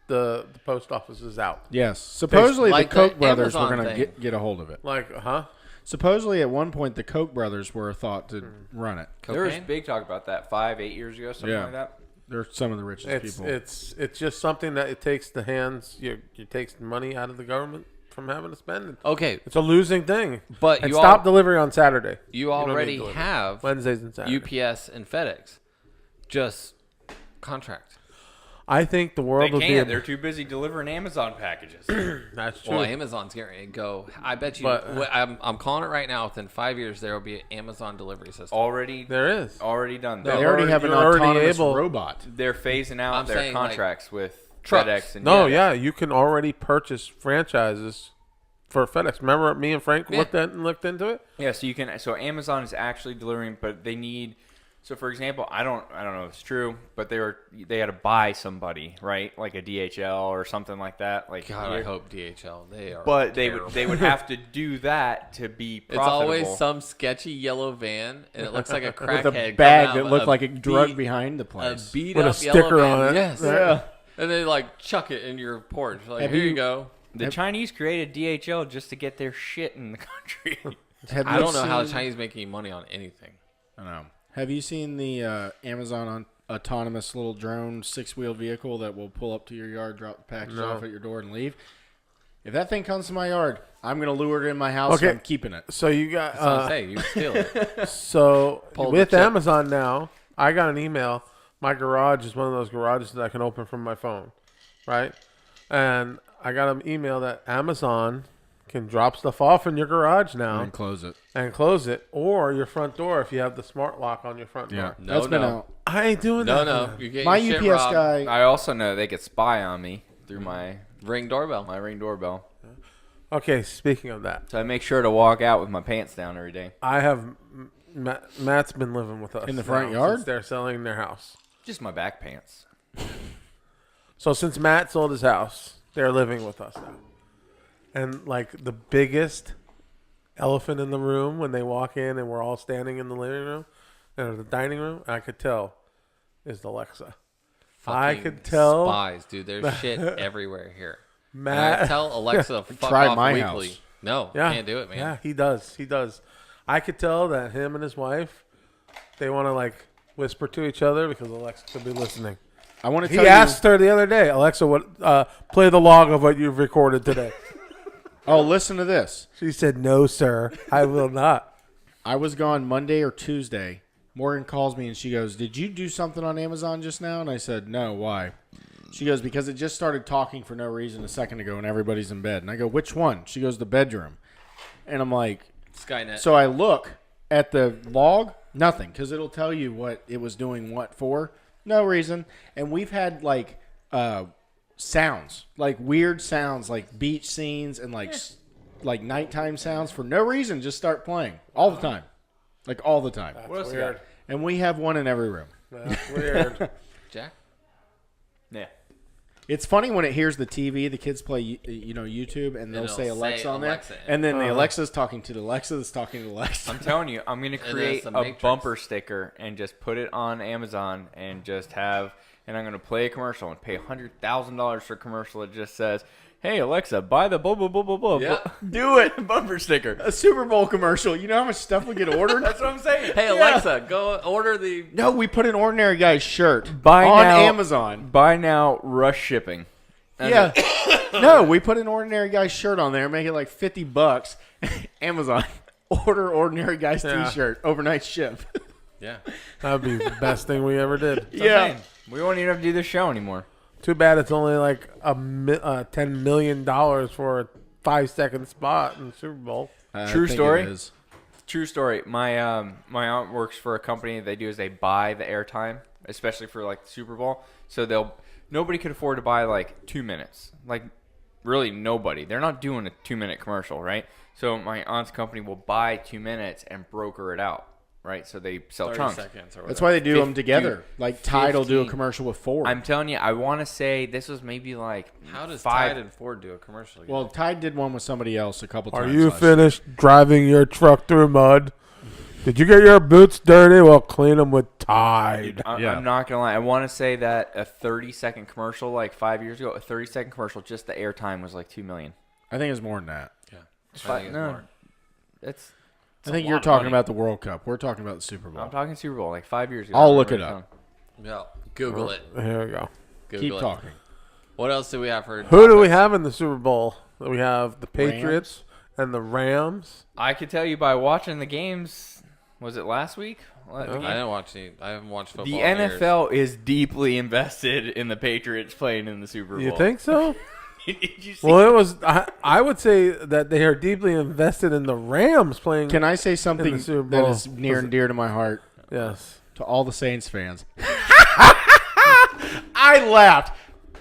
the post offices out. Yes. Supposedly Like the Koch the brothers were Amazon going thing. to get a hold of it. Like, huh? Supposedly at one point the Koch brothers were thought to run it. There was Cocaine? big talk about that 5-8 years ago, something Yeah. like that. They're some of the richest people. It's just something that it takes the hands. You takes money out of the government from having to spend it. Okay, It's a losing thing. but And you stop delivery on Saturday. you don't need already delivery. have Wednesdays and Saturdays. UPS and FedEx. Just contract. I think the world They would be. can't. They're too busy delivering Amazon packages. That's true. Well, Amazon's getting ready to go. I bet you. But- I'm calling it right now. Within 5 years, there will be an Amazon delivery system. Already No. done. They already have an You're already autonomous able- robot. They're phasing out I'm their saying, like, contracts with trucks. FedEx and No, UPS. yeah, you can already purchase franchises for FedEx. Remember, me and Frank Yeah. looked into it. Yeah, so you can. So Amazon is actually delivering, but they need. So for example, I don't know if it's true, but they had to buy somebody, right? Like a DHL or something like that. Like God, I hope DHL. They are. But terrible. they would have to do that to be It's profitable. always some sketchy yellow van, and it looks like a crackhead With a come bag out that of looked like a drug beat- behind the a place. beat With a up sticker yellow van. on it. Yes. Yeah. And they like chuck it in your porch. Like, Have here you you- go. The Chinese created DHL just to get their shit in the country. Have I you don't know how the seen- Chinese make any money on anything. I know. Have you seen the Amazon autonomous little drone 6-wheeled vehicle that will pull up to your yard, drop the package No. off at your door, and leave? If that thing comes to my yard, I'm gonna lure it in my house. Okay. And I'm keeping it. So you got That's what I say. You steal it. so Pull the with chip. Amazon now, I got an email. My garage is one of those garages that I can open from my phone, right? And I got an email that Amazon can drop stuff off in your garage now And close it. and close it, or your front door if you have the smart lock on your front door. No, That's been no. out. I ain't doing No, that. no. You get My your shit UPS robbed. guy. I also know they could spy on me through my Ring doorbell. Ring doorbell. Okay, speaking of that, So I make sure to walk out with my pants down every day. I have Matt's been living with us In the front now yard? since they're selling their house. Just my back pants. So since Matt sold his house, they're living with us now. And like the biggest elephant in the room when they walk in and we're all standing in the living room and the dining room, I could tell is Alexa. I Fucking could tell spies, dude. There's shit everywhere here. And I Matt. tell Alexa to fuck Try off my weekly. house. No, Yeah, can't do it, man. Yeah, he does. He does. I could tell that him and his wife, they want to like whisper to each other because Alexa could be listening. I want to He tell asked her the other day, Alexa, what? Play the log of what you've recorded today. you. Oh, listen to this. She said, "No, sir, I will not." I was gone Monday or Tuesday. Morgan calls me and she goes, "Did you do something on Amazon just now?" And I said, "No, why?" She goes, "Because it just started talking for no reason a second ago and everybody's in bed." And I go, "Which one?" She goes, "The bedroom." And I'm like, Skynet. so I look at the log, nothing, because it'll tell you what it was doing what for. No reason. And we've had like sounds, like weird sounds, like beach scenes and like nighttime sounds for no reason. Just start playing all the time, like all the time. What else you weird. got? And we have one in every room. That's weird. Jack? Yeah. It's funny when it hears the TV, the kids play, YouTube, and they'll it'll say Alexa say on there, Alexa. and then the Alexa's talking to the Alexa that's talking to Alexa. I'm telling you, I'm going to then create it's the a Matrix. bumper sticker and just put it on Amazon and just have, and I'm going to play a commercial and pay $100,000 for a commercial that just says, "Hey Alexa, buy the blah blah blah blah blah." Yeah. Do it, bumper sticker. A Super Bowl commercial. You know how much stuff we get ordered? That's what I'm saying. Hey, Alexa, go order the. No, we put an ordinary guy's shirt Buy on now. Amazon. Buy now, rush shipping. Yeah. No, we put an ordinary guy's shirt on there, make it like $50. Amazon. Order ordinary guy's Yeah. t-shirt, overnight ship. Yeah. That'd be the best thing we ever did. Yeah. We won't even have to do this show anymore. Too bad it's only like $10 million for a 5-second spot in the Super Bowl. True I think story? it is. True story. My my aunt works for a company. They do is they buy the airtime, especially for like the Super Bowl. So nobody could afford to buy like 2 minutes. Like really nobody. They're not doing a 2-minute commercial, right? So my aunt's company will buy 2 minutes and broker it out, right? So they sell 30 chunks. seconds or whatever. That's why they do them 50, together. Like Tide will do a 15. commercial with Ford. I'm telling you, I want to say this was maybe like How does 5. Tide and Ford do a commercial? Together? Well, Tide did one with somebody else a couple Are times. you last year. finished driving your truck through mud? Did you get your boots dirty? Well, clean them with Tide. Yeah. I'm not gonna lie. I want to say that a 30-second commercial, like 5 years ago, a 30-second commercial, just the airtime was like $2 million. I think it's more than that. yeah. But I think it's no. more. It's. I think you're talking about the World Cup. We're talking about the Super Bowl. I'm talking Super Bowl, like 5 years ago. I'll I look remember it up. Yeah. Google it. Here we go. Google Keep it. talking. What else do we have for? Who do we topics? have in the Super Bowl? We have the Patriots and the Rams. I could tell you by watching the games, Was it last week? I didn't watch any. I haven't watched football. The in years. NFL is deeply invested in the Patriots playing in the Super Bowl. You think so? Did you see? Well, it was. I would say that they are deeply invested in the Rams playing. Can I say something the Super that Bowl. is near and dear to my heart? Yes. To all the Saints fans. I laughed.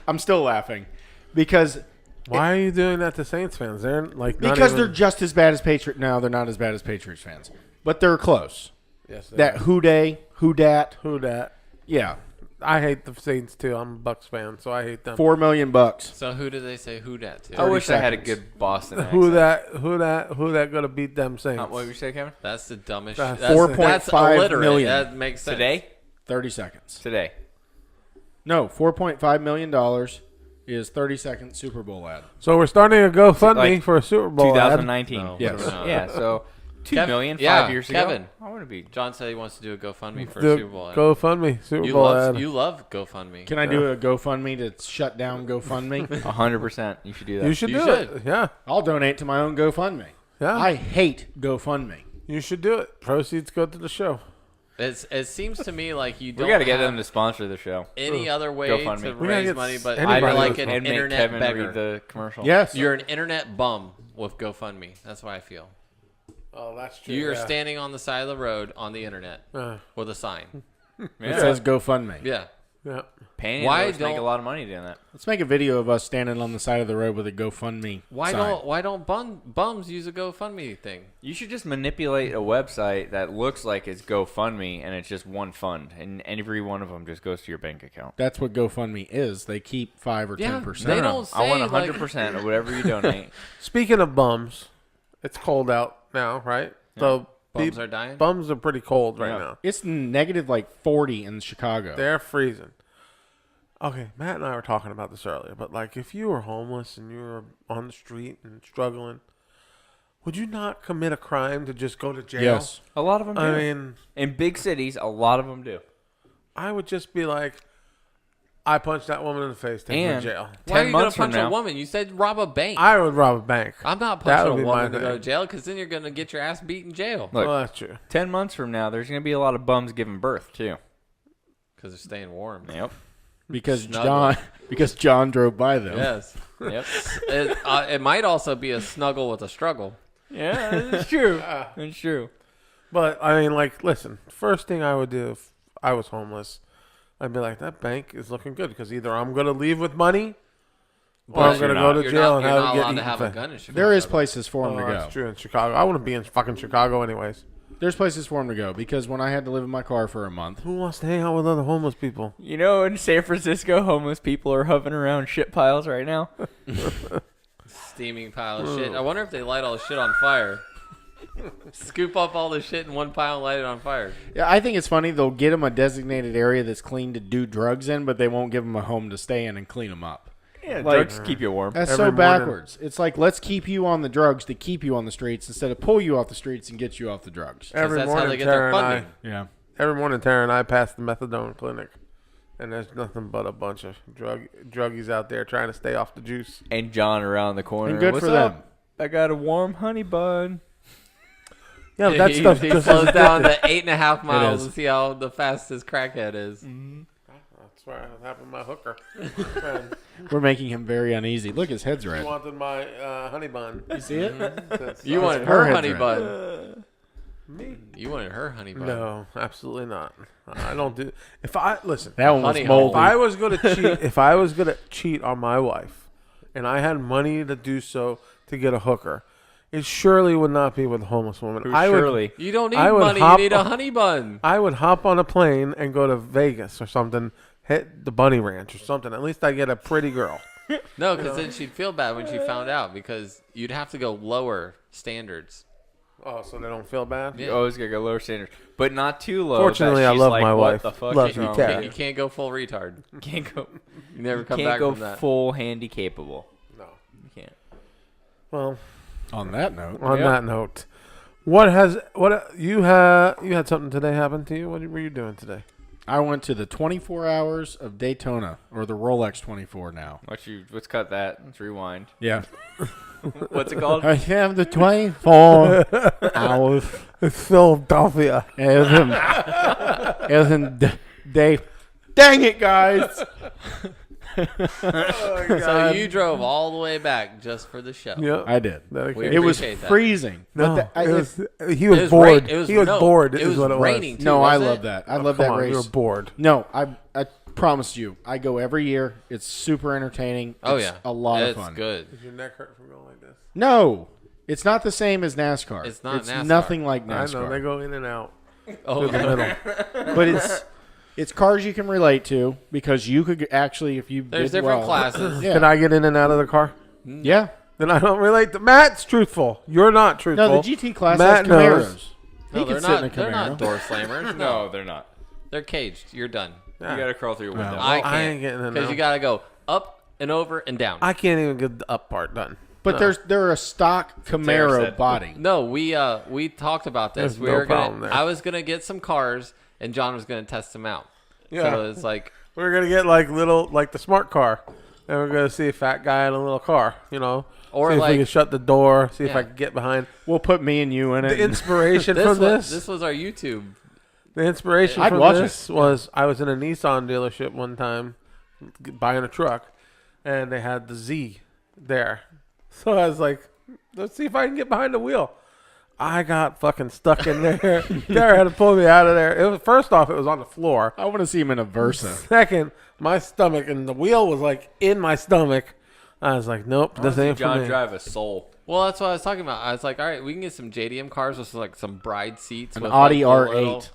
I'm still laughing because Why are you doing that to Saints fans? They're like not because even, they're just as bad as Patriots. No, they're not as bad as Patriots fans, but they're close. yes, they That are. who day, who dat. Who dat? Yeah, I hate the Saints too. I'm a Bucks fan, so I hate them. $4 million. So who do they say who dat to? I wish I had a seconds. good Boston accent. Who that gonna beat them Saints? What did you say, Kevin? That's the dumbest. That's That's 4.5 illiterate. million. That makes sense. Today? 30 seconds. Today. No, $4.5 million is 30 second Super Bowl ad. So we're starting a GoFundMe Like for a Super Bowl ad. 2019. No, Yes. no. Yeah, so $2 million yeah, 5 years Kevin. ago. I want to be. John said he wants to do a GoFundMe for a The Super Bowl. ad. GoFundMe Super You Bowl love ad. you love GoFundMe. Can I do a GoFundMe to shut down GoFundMe? 100%. You should do that. You should You do should. it. Yeah, I'll donate to my own GoFundMe. yeah. I hate GoFundMe. You should do it. Proceeds go to the show. It seems to me like you We don't got to get have them to sponsor the show. any other way GoFundMe. to We gotta raise get money, but anybody you're like to an And make internet Kevin beggar. read the commercial. Yes. You're an internet bum with GoFundMe. That's what I feel. Oh, that's true. You're yeah. standing on the side of the road on the internet Uh, with a sign. It Yeah. says GoFundMe. Yeah. yeah. Why Why make a don't- lot of money doing that? Let's make a video of us standing on the side of the road with a GoFundMe Why sign. don't bums use a GoFundMe thing? You should just manipulate a website that looks like it's GoFundMe and it's just one fund, and every one of them just goes to your bank account. That's what GoFundMe is. They keep 5 or Yeah, 10%. they No, don't I want say, 100% of whatever you donate. Speaking of bums, it's cold out now, right? So Bums are dying. bums are pretty cold right Yeah. now. It's negative like 40 in Chicago. They're freezing. Okay, Matt and I were talking about this earlier, but like if you were homeless and you were on the street and struggling, would you not commit a crime to just go to jail? Yes. A lot of them do. I mean, In big cities, a lot of them do. I would just be like, I punched that woman in the face, take her to And- jail. Why are 10 you gonna months from punch a now- woman? You said rob a bank. I would rob a bank. I'm not That punching would a be woman my to go to thing. jail because then you're gonna get your ass beat in jail Look, Well, that's true. 10 months from now, there's going to be a lot of bums giving birth, too. because they're staying warm. Yep. Because Snuggle. John drove by them. Yes. Yep. It might also be a snuggle with a struggle. Yeah, that's true. That's true. But I mean, like, listen. First thing I would do if I was homeless, I'd be like, that bank is looking good because either I'm gonna leave with money, or I'm you're gonna not. go to You're jail not, and you're have not it get allowed to eaten. have a fa- gun in Chicago. There is places for Oh, him to that's go. true in Chicago. I wouldn't be in fucking Chicago anyways. There's places for him to go because when I had to live in my car for a month, Who wants to hang out with other homeless people? You know, in San Francisco, homeless people are hovering around shit piles right now. Steaming pile of shit. I wonder if they light all the shit on fire. Scoop up all the shit in one pile and light it on fire. yeah, I think it's funny. They'll get him a designated area that's clean to do drugs in, but they won't give him a home to stay in and clean him up. Yeah, Like- drugs keep you warm. That's Every so morning. backwards. It's like let's keep you on the drugs to keep you on the streets instead of pull you off the streets and get you off the drugs. Every that's how morning, they get their Tara and I, funding. Yeah. every morning, Tara and I pass the methadone clinic, and there's nothing but a bunch of druggies out there trying to stay off the juice. And John around the corner. And good What's for up? them. I got a warm honey bun. Yeah, but that stuff he just slows is down addictive. to 8.5 miles is. to see how the fast his crackhead is. That's where I happened my hooker. Friend. We're making him very uneasy. Look, his head's She red. wanted my honey bun. You see it? You wanted her her head's honey red. bun. Me? You wanted her honey bun. No, absolutely not. I don't do. If I listen, That one was Honey moldy. if I was gonna cheat, if I was gonna cheat on my wife, and I had money to do so to get a hooker, it surely would not be with a homeless woman. Surely. You don't need I would money. You hop need a on- honey bun. I would hop on a plane and go to Vegas or something, hit the Bunny Ranch or something. At least I get a pretty girl. No, because then she'd feel bad when she found out because you'd have to go lower standards. Oh, so they don't feel bad? Yeah. You always gotta go lower standards, but not too low. Fortunately, that I she's love like, my what wife. The fuck Love is you, wrong Tara. with You can't go full retard. you? Can't go. You never come Can't back go from that. full handy capable. No. You can't. Well, On that note, on Yep. that note, you had something today happen to you? What were you doing today? I went to the 24 Hours of Daytona, or the Rolex 24 now. Let's cut that. Let's rewind. Yeah. What's it called? I have the 24 hours. It's Philadelphia. As in day. Dang it, guys. So you drove all the way back just for the show. Yep. I did. We It was appreciate that. freezing. No, But he was bored. It was, he was no, bored. It is was what it raining was. too. no, I wasn't love it? that. I Oh, love come that on, race. you were bored. No, I promise you. I go every year. It's super entertaining. Oh It's yeah, a lot it's of fun. good. Does your neck hurt from going like this? No, it's not the same as NASCAR. It's not NASCAR. nothing like I know NASCAR. they go in and out Oh, through the middle. But it's cars you can relate to because you could actually, if you there's did different well, classes. Yeah. Can I get in and out of the car? Yeah. Then I don't relate to Matt's truthful. You're not truthful. No, the GT class Matt has knows. Camaros. No, He they're can sit in a not. They're not Camaro. door slammers. No, they're not. They're caged. You're done. Yeah. You gotta crawl through a window. I I ain't can't getting in because now. you gotta go up and over and down. I can't even get the up part done. But they're a stock Camaro said. body. No, we talked about this. There's We no were problem gonna. there. I was gonna get some cars, and John was gonna test them out. Yeah. So it's like, We're gonna get like the smart car, and we're gonna see a fat guy in a little car. Or see if like- we can shut the door. See if Yeah. I can get behind. We'll put me and you in it. The inspiration this from was, this. was our YouTube. The inspiration I'd from watch this was I was in a Nissan dealership one time buying a truck, and they had the Z there. So I was like, let's see if I can get behind the wheel. I got fucking stuck in there. Tara had to pull me out of there. It was first off, it was on the floor. I want to see him in a Versa. Second, my stomach and the wheel was like in my stomach. I was like, nope, this ain't for John me. drive a Soul. Well, that's what I was talking about. I was like, all right, we can get some JDM cars with like some bride seats. An with Audi like, R8.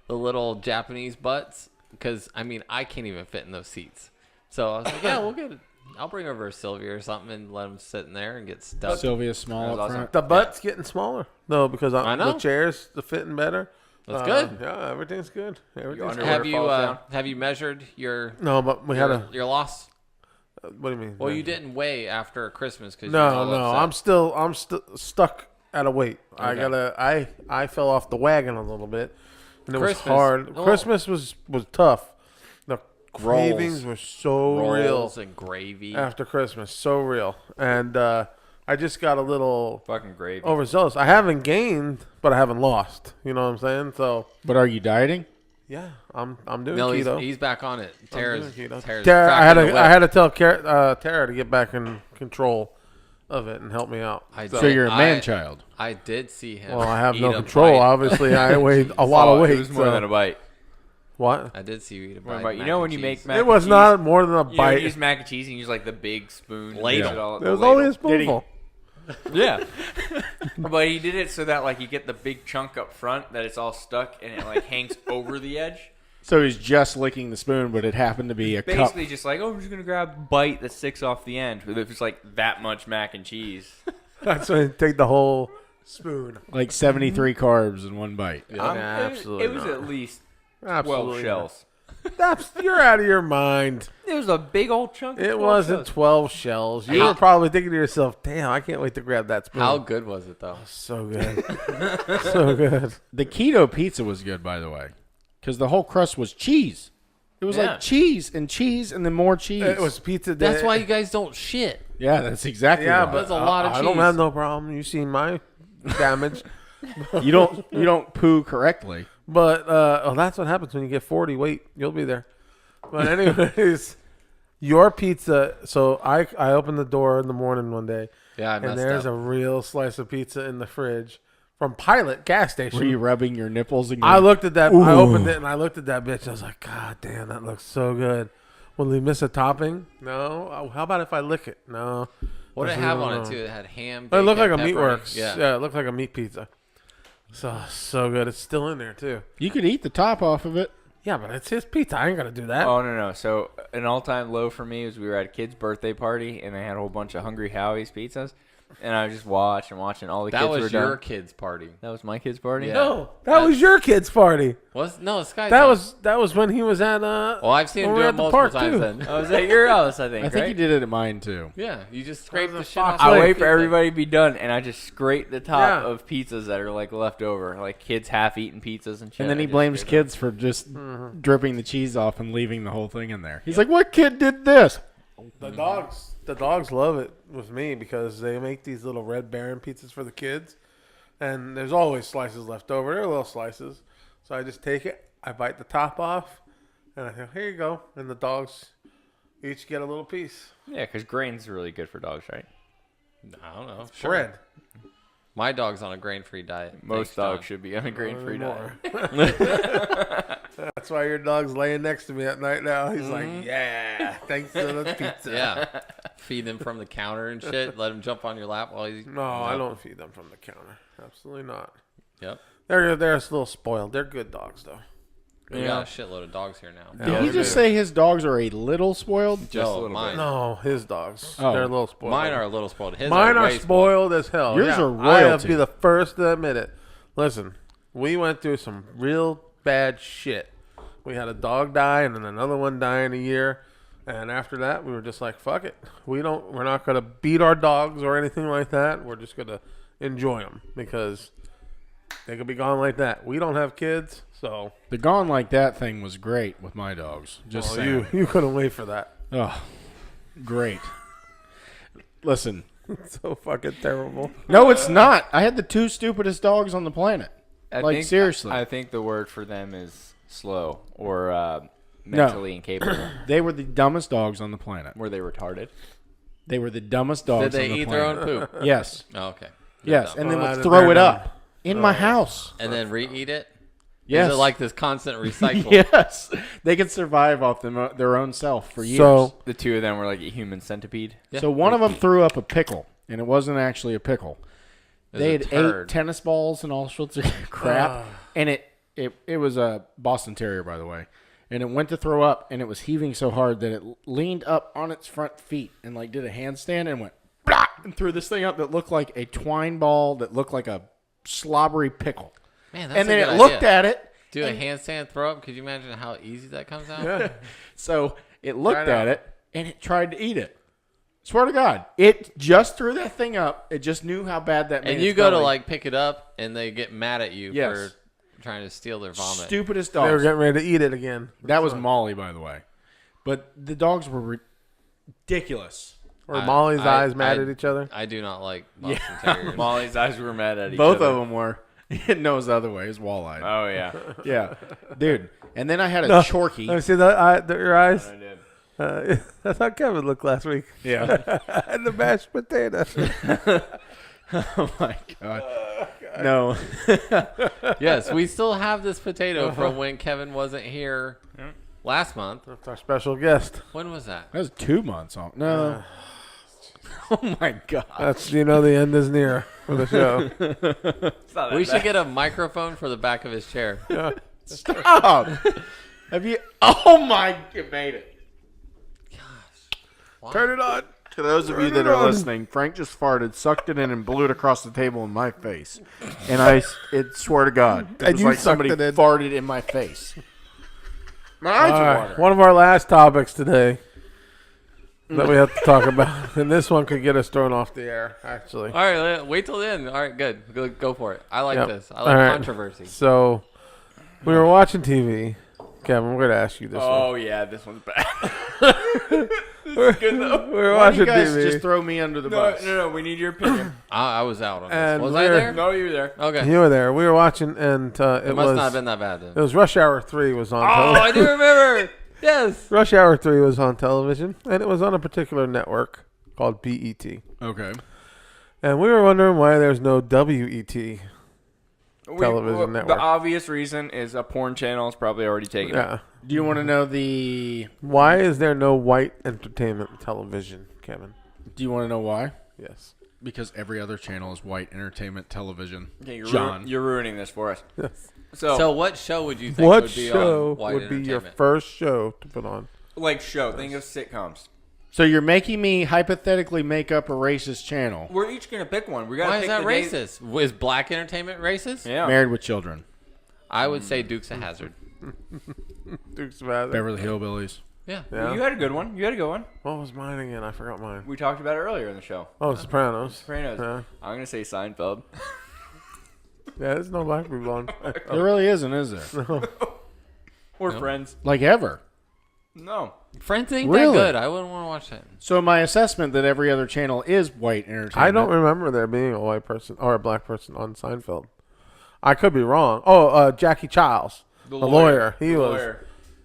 The little Japanese butts. Because, I mean, I can't even fit in those seats. So I was like, yeah, we'll get it. I'll bring over Sylvia or something and let them sit in there and get stuck. Sylvia Small That up was awesome. front. The butt's getting smaller. No, because I know. the chairs, the fitting better. That's good. Yeah, everything's good. Everything's under- good. Have you falls down. have you measured your No, but we had your loss? What do you mean? Well, you didn't weigh after Christmas because No. I'm still stuck at a weight. I Okay. I fell off the wagon a little bit, and it was Christmas. hard. Oh. Christmas was tough. The cravings were so real rolls and gravy. after Christmas, so real, and I just got a little Fucking gravy. overzealous. I haven't gained, but I haven't lost. You know what I'm saying? So But are you dieting? yeah, I'm doing No, keto. he's back on it. Tara's doing keto. Tara's Tara, cracking the whip. I had to tell Tara to get back in control of it and help me out. I So did. you're a man-child. I did see him. Well, I have eat no a control. bite. Obviously, I weighed a lot of weight. It was more so- than a bite. What? I did see you eat a More than bite. a bite. You know when you make mac It and was cheese? not more than a You know, you bite. use mac and cheese and you use like the big spoon. and Ladle. mix it all- It the was ladle. only a spoonful. Yeah. But he did it so that like you get the big chunk up front that it's all stuck and it like hangs over the edge. So he's just licking the spoon, but it happened to be a cup. Basically just like, oh, I'm just going to grab a bite that sticks off the end. But if it's like that much mac and cheese. That's when you take the whole spoon. Like 73 carbs in one bite. Yeah, absolutely. It was not. at least 12 Absolutely shells. You're out of your mind. It was a big old chunk. of It 12 wasn't shells. 12 shells. You How- were probably thinking to yourself, "Damn, I can't wait to grab that spoon." How good was it though? So good, so good. The keto pizza was good, by the way, because the whole crust was cheese. It was Yeah. like cheese and then more cheese. It was pizza day. That's why you guys don't shit. Yeah, that's exactly Yeah, why. but That's a lot of I don't cheese. have no problem. You seen my damage. you don't poo correctly. But that's what happens when you get 40. Wait, you'll be there. But anyways, your pizza. So I opened the door in the morning one day, Yeah, I and messed there's up. a real slice of pizza in the fridge from Pilot gas station. Were you rubbing your nipples? And I looked at that. I Ooh. opened it and I looked at that bitch. I was like, God damn, that looks so good. Will we miss a topping? No. How about if I lick it? No. What did I it said, have no, on no. it too? It had ham. It looked like bacon, a pepperoni. Meatworks. Yeah. It looked like a meat pizza. So good. It's still in there too. You could eat the top off of it. Yeah, but it's his pizza. I ain't gonna do that. Oh, no. So an all-time low for me was we were at a kid's birthday party, and they had a whole bunch of Hungry Howie's pizzas. and I just watching. All the That kids were was done. your kid's party. That was my kid's party. Yeah. No, that was your kid's party. No, Sky's That was when he was at Well, I've seen him when do we were it at the multiple park, times. too. Then. I was at your house, I think. I think right? he did it at mine too. Yeah, you just scrape was the a shit off. Fox I Like wait for pizza. everybody to be done, and I just scrape the top Yeah. of pizzas that are like left over, like kids half-eaten pizzas and shit. And then I he just blames scrape kids for just dripping the cheese off and leaving the whole thing in there. He's like, "What kid did this?" The dogs love it with me because they make these little Red Baron pizzas for the kids, and there's always slices left over. They're little slices, so I just take it, I bite the top off, and I go, "Here you go," and the dogs each get a little piece. them. Yeah, because grain's really good for dogs, right? I don't know. Bread. My dog's on a grain-free diet. Most Thanks, dogs John. should be on a grain-free diet. That's why your dog's laying next to me at night now. He's like, "Yeah, thanks to the pizza." Yeah. Feed them from the counter and shit. Let him jump on your lap while he's. No, I don't feed them from the counter. Absolutely not. Yep. They're a little spoiled. They're good dogs though. We got a shitload of dogs here now. Did he just say his dogs are a little spoiled? Just a No, little mine. No, his dogs. Oh. They're a little spoiled. Mine are a little spoiled. His Mine are way spoiled as hell. Yours Yeah, are I have royalty. to be the first to admit it. Listen, we went through some real bad shit. We had a dog die and then another one die in a year. And after that, we were just like, fuck it. We're not going to beat our dogs or anything like that. We're just going to enjoy them because they could be gone like that. We don't have kids, so The gone like that thing was great with my dogs. Just saying. you couldn't wait for that. Oh, great. Listen, It's so fucking terrible. no, it's not. I had the two stupidest dogs on the planet. Seriously. I think the word for them is slow or mentally incapable. They were the dumbest dogs on the planet. Were they retarded? They were the dumbest dogs Did they on the eat their planet. own poop? Yes. Oh, okay. Yes. Dumb. And then Well, would that- throw they're it dumb. up in my house. And then re-eat it? Yes. Is it like this constant recycle? Yes. They could survive off their own self for years. So The two of them were like a human centipede. Yeah. So one of them threw up a pickle, and it wasn't actually a pickle. It was They a had turd. 8 tennis balls and all sorts of crap, and it was a Boston Terrier, by the way, and it went to throw up, and it was heaving so hard that it leaned up on its front feet and like did a handstand and went blah, and threw this thing up that looked like a twine ball that looked like a slobbery pickle, Man, that's and then a it good looked idea. at it. Do a handstand throw up? Could you imagine how easy that comes out? yeah, So it looked Right at out. it and it tried to eat it. Swear to God, it just threw that thing up. It just knew how bad that made And you its go to belly. like pick it up, and they get mad at you Yes. for trying to steal their vomit. Stupidest they were dogs. getting ready to eat it again. That was Molly, by the way. But the dogs were ridiculous. Or Molly's eyes mad I- at each other. I do not like Boston Terriers. Molly's eyes were mad at each Both other. of them were. It knows the other way. It's walleye. Oh yeah, Yeah. Dude. And then I had a No. Chorky. Let me see your eyes. I did. That's how Kevin looked last week. Yeah. And the mashed potato. Oh, my God. No. Yes, we still have this potato from when Kevin wasn't here last month. That's our special guest. When was that? That was 2 months on. No. Oh, my God. That's the end is near for the show. We should get a microphone for the back of his chair. Stop. Have you? Oh, my. You made it. Turn it on. To those of you that are listening, Frank just farted, sucked it in, and blew it across the table in my face. And it swear to God, it And was you like sucked somebody it in. farted in my face. My eyes All are right, watering. one of our last topics today that we have to talk about, and this one could get us thrown off the air, actually. All right, wait till the end. All right, good. Go for it. I like Yep. this. I All like right. controversy. So, we were watching TV. Kevin, we're going to ask you this Oh yeah, this one's bad. one. We were Why do watching you guys TV. just throw me under the no, bus? no, no. We need your opinion. I was out on this. And Was I we're- there? No, you're there. Okay. You were there. We were watching, and It it must was not have been that bad then. it was Rush Hour 3 was on Oh, television. I do remember. Yes. Rush Hour 3 was on television, and it was on a particular network called BET. Okay. And we were wondering why there's no WET. Television network. The obvious reason is a porn channel is probably already taken. Yeah. Do you want to know the? Why is there no white entertainment television, Kevin? Do you want to know why? Yes. Because every other channel is white entertainment television. Okay, John. you're ruining this for us. Yes. So what show would you think What would be show on white would be your entertainment? first show to put on? Like show. Think of sitcoms. So you're making me hypothetically make up a racist channel. We're each gonna pick one. We gotta Why pick is that the day- racist? Is black entertainment racist? Yeah. Married with Children. I would say Dukes of Hazzard. Dukes of Hazzard. Beverly Hillbillies. Yeah. Yeah. You had a good one. What was mine again? I forgot mine. We talked about it earlier in the show. Oh, Sopranos. Sopranos. Yeah. I'm gonna say Seinfeld. Yeah, there's no black people on. There really isn't, is there? We're friends. Like ever. No. Friends ain't Really? that good. I wouldn't want to watch that. So my assessment that every other channel is white entertainment. I don't remember there being a white person or a black person on Seinfeld. I could be wrong. Oh, Jackie Childs, the lawyer. He was.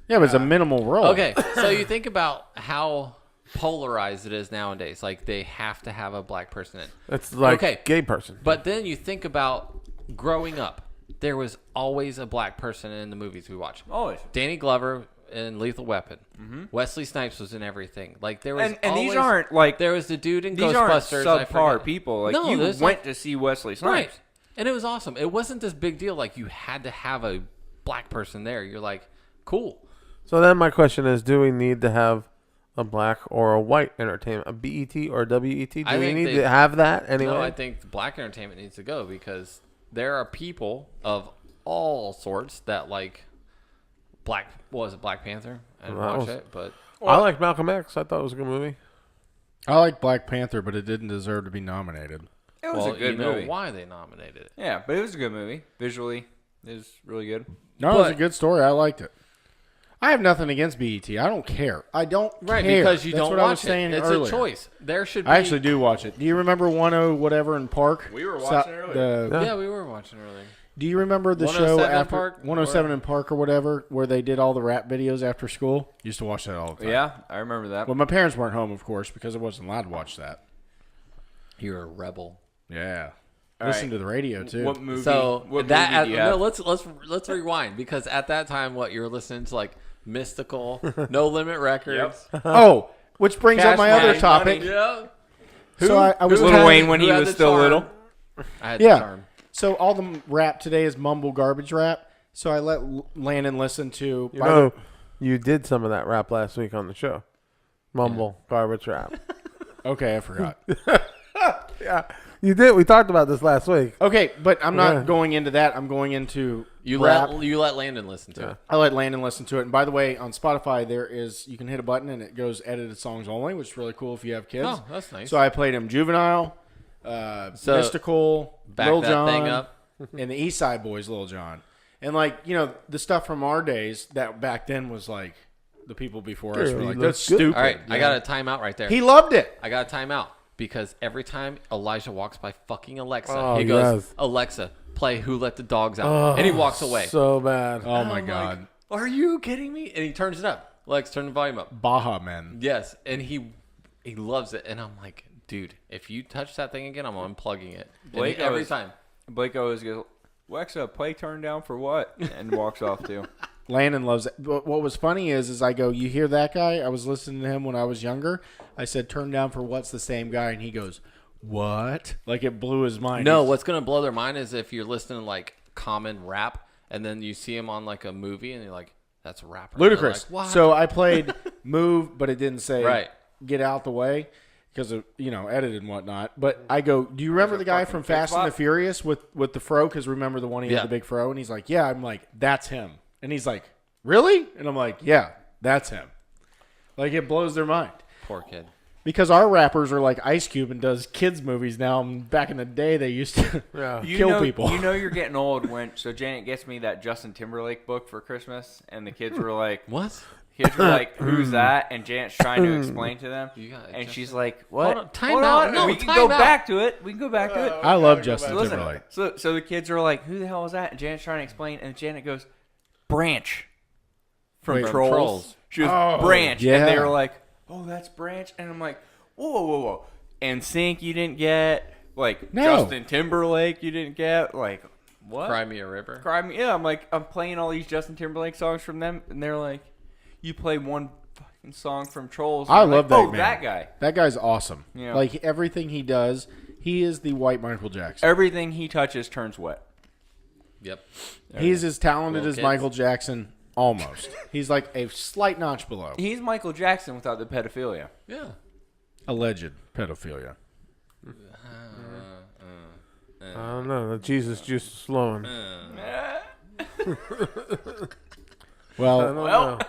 Yeah, but it's a minimal role. Okay, so you think about how polarized it is nowadays. Like, they have to have a black person in. It's like Okay. gay person. But then you think about growing up. There was always a black person in the movies we watched. Always. Danny Glover in Lethal Weapon. Wesley Snipes was in everything. Like, there was And these always- aren't like there was the dude in these aren't Ghostbusters. I subpar forget. people. Like No, you there's went like- to see Wesley Right. Snipes. And it was awesome. It wasn't this big deal. Like, you had to have a black person there. You're like, cool. So then my question is, do we need to have a black or a white entertainment, a BET or a WET? Do I we think need they- to have that anyway? No, I think the black entertainment needs to go because there are people of all sorts that like Black. What was it, Black Panther? I didn't That watch was- it, but I like Malcolm X. I thought it was a good movie. I like Black Panther, but it didn't deserve to be nominated. It was well, a good you know movie. why they nominated it. Yeah, but it was a good movie. Visually, it was really good. No, it was a But- good story. I liked it. I have nothing against BET. I don't care. I don't Right, care. because you That's don't what I was watch saying it. It's earlier. a choice. There should be. I actually do watch it. Do you remember 10 whatever in Park? We were watching it earlier. Yeah. Yeah, we were watching earlier. Do you remember the show 107 after Park? 107 in Park or whatever, where they did all the rap videos after school? Used to watch that all the time. Yeah, I remember that. Well, my parents weren't home, of course, because I wasn't allowed to watch that. You're a rebel. Yeah. All Listen right. to the radio too. What movie? So what that movie do you have? no, let's rewind because at that time, what you were listening to like Mystical, No Limit Records. Oh, which brings up Cash my Money, other topic. Money. Yeah, So I was Lil kinda- Wayne when he who had was the still charm? little. I had Yeah. the charm. So all the rap today is mumble garbage rap. So I let Landon listen to. You know, you did some of that rap last week on the show. Mumble, garbage rap. Okay, I forgot. Yeah, you did. We talked about this last week. Okay, but I'm not Yeah. going into that. I'm going into You rap. let Landon listen to it. I let Landon listen to it. And by the way, on Spotify, you can hit a button and it goes edited songs only, which is really cool if you have kids. Oh, that's nice. So I played him Juvenile, So, Mystical, Back Lil that Jon, thing up. and the East Side Boys, Lil Jon. And like, the stuff from our days that back then was like the people before us Yeah, were he like, looks that's good. stupid. All right, you I know? got a timeout right there. He loved it. I got a timeout because every time Elijah walks by fucking Alexa, Oh, he goes, yes. "Alexa, play Who Let the Dogs Out," and he walks away. So bad. Oh my I'm like, God. Are you kidding me? And he turns it up. Lex, turn the volume up. Baja Men. Yes, and he loves it, and I'm like, dude, if you touch that thing again, I'm unplugging it. Blake And every always- time. Blake always goes, "Alexa, play Turn Down for What?" and walks off too. Landon loves it. But what was funny is I go, you hear that guy? I was listening to him when I was younger. I said, turn down for what's the same guy? And he goes, what? Like it blew his mind. No, He's- what's gonna blow their mind is if you're listening to like common rap, and then you see him on like a movie, and you're like, "That's a rapper." And they're Ludicrous. like, "What?" So I played Move, but it didn't say Right. get out the way because of, edited and whatnot. But I go, do you remember the guy from Fast and the Furious with the fro? Because remember the one he Yeah. had the big fro? And he's like, yeah. I'm like, that's him. And he's like, really? And I'm like, yeah, that's him. Like it blows their mind. Poor kid. Because our rappers are like Ice Cube and does kids movies now. And back in the day, they used to Yeah. kill people. You know you're getting old when Janet gets me that Justin Timberlake book for Christmas, and the kids were like, What? "Who's that?" And Janet's trying to explain to them, You got it, and Justin. she's like, "What? Hold on, time Hold out. on, No, we can time go out. back to it. We can go back to it." I love Justin Listen, Timberlake. so the kids are like, "Who the hell is that?" And Janet's trying to explain, and Janet goes, "Branch from Wait, Trolls." Trolls. She goes, "Branch," yeah. and they were like, "Oh, that's Branch," and I'm like, "Whoa. And Sync you didn't get, like No. Justin Timberlake you didn't get, like what? Cry Me a River. Cry Me. Yeah, I'm like, I'm playing all these Justin Timberlake songs from them, and they're like, you play one fucking song from Trolls. And I I'm love like, that oh, man. that guy. That guy's awesome. Yeah. Like everything he does, he is the white Michael Jackson. Everything he touches turns wet. Yep. He's as talented Little as kids. Michael Jackson Almost. He's like a slight notch below. He's Michael Jackson without the pedophilia. Yeah. Alleged pedophilia. I don't know. The Jesus juice is flowing. Well, Well,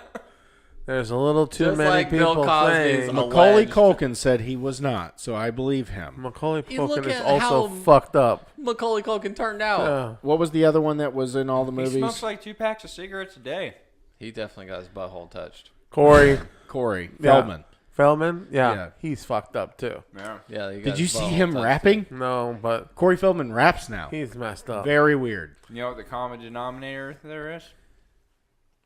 there's a little too Just many like Bill people Cosby's saying Macaulay alleged. Culkin said he was not, so I believe him. Macaulay You look Culkin is at also how- fucked up. Macaulay Culkin turned out. Yeah. What was the other one that was in all the He movies? smokes like 2 packs of cigarettes a day. He definitely got his butthole touched. Corey Corey Yeah. Feldman. Feldman, yeah, Yeah. he's fucked up too. Yeah. Yeah. He got Did you his see butthole him touched. rapping? No, but Corey Feldman raps now. he's messed up. Very weird. You know what the common denominator there is?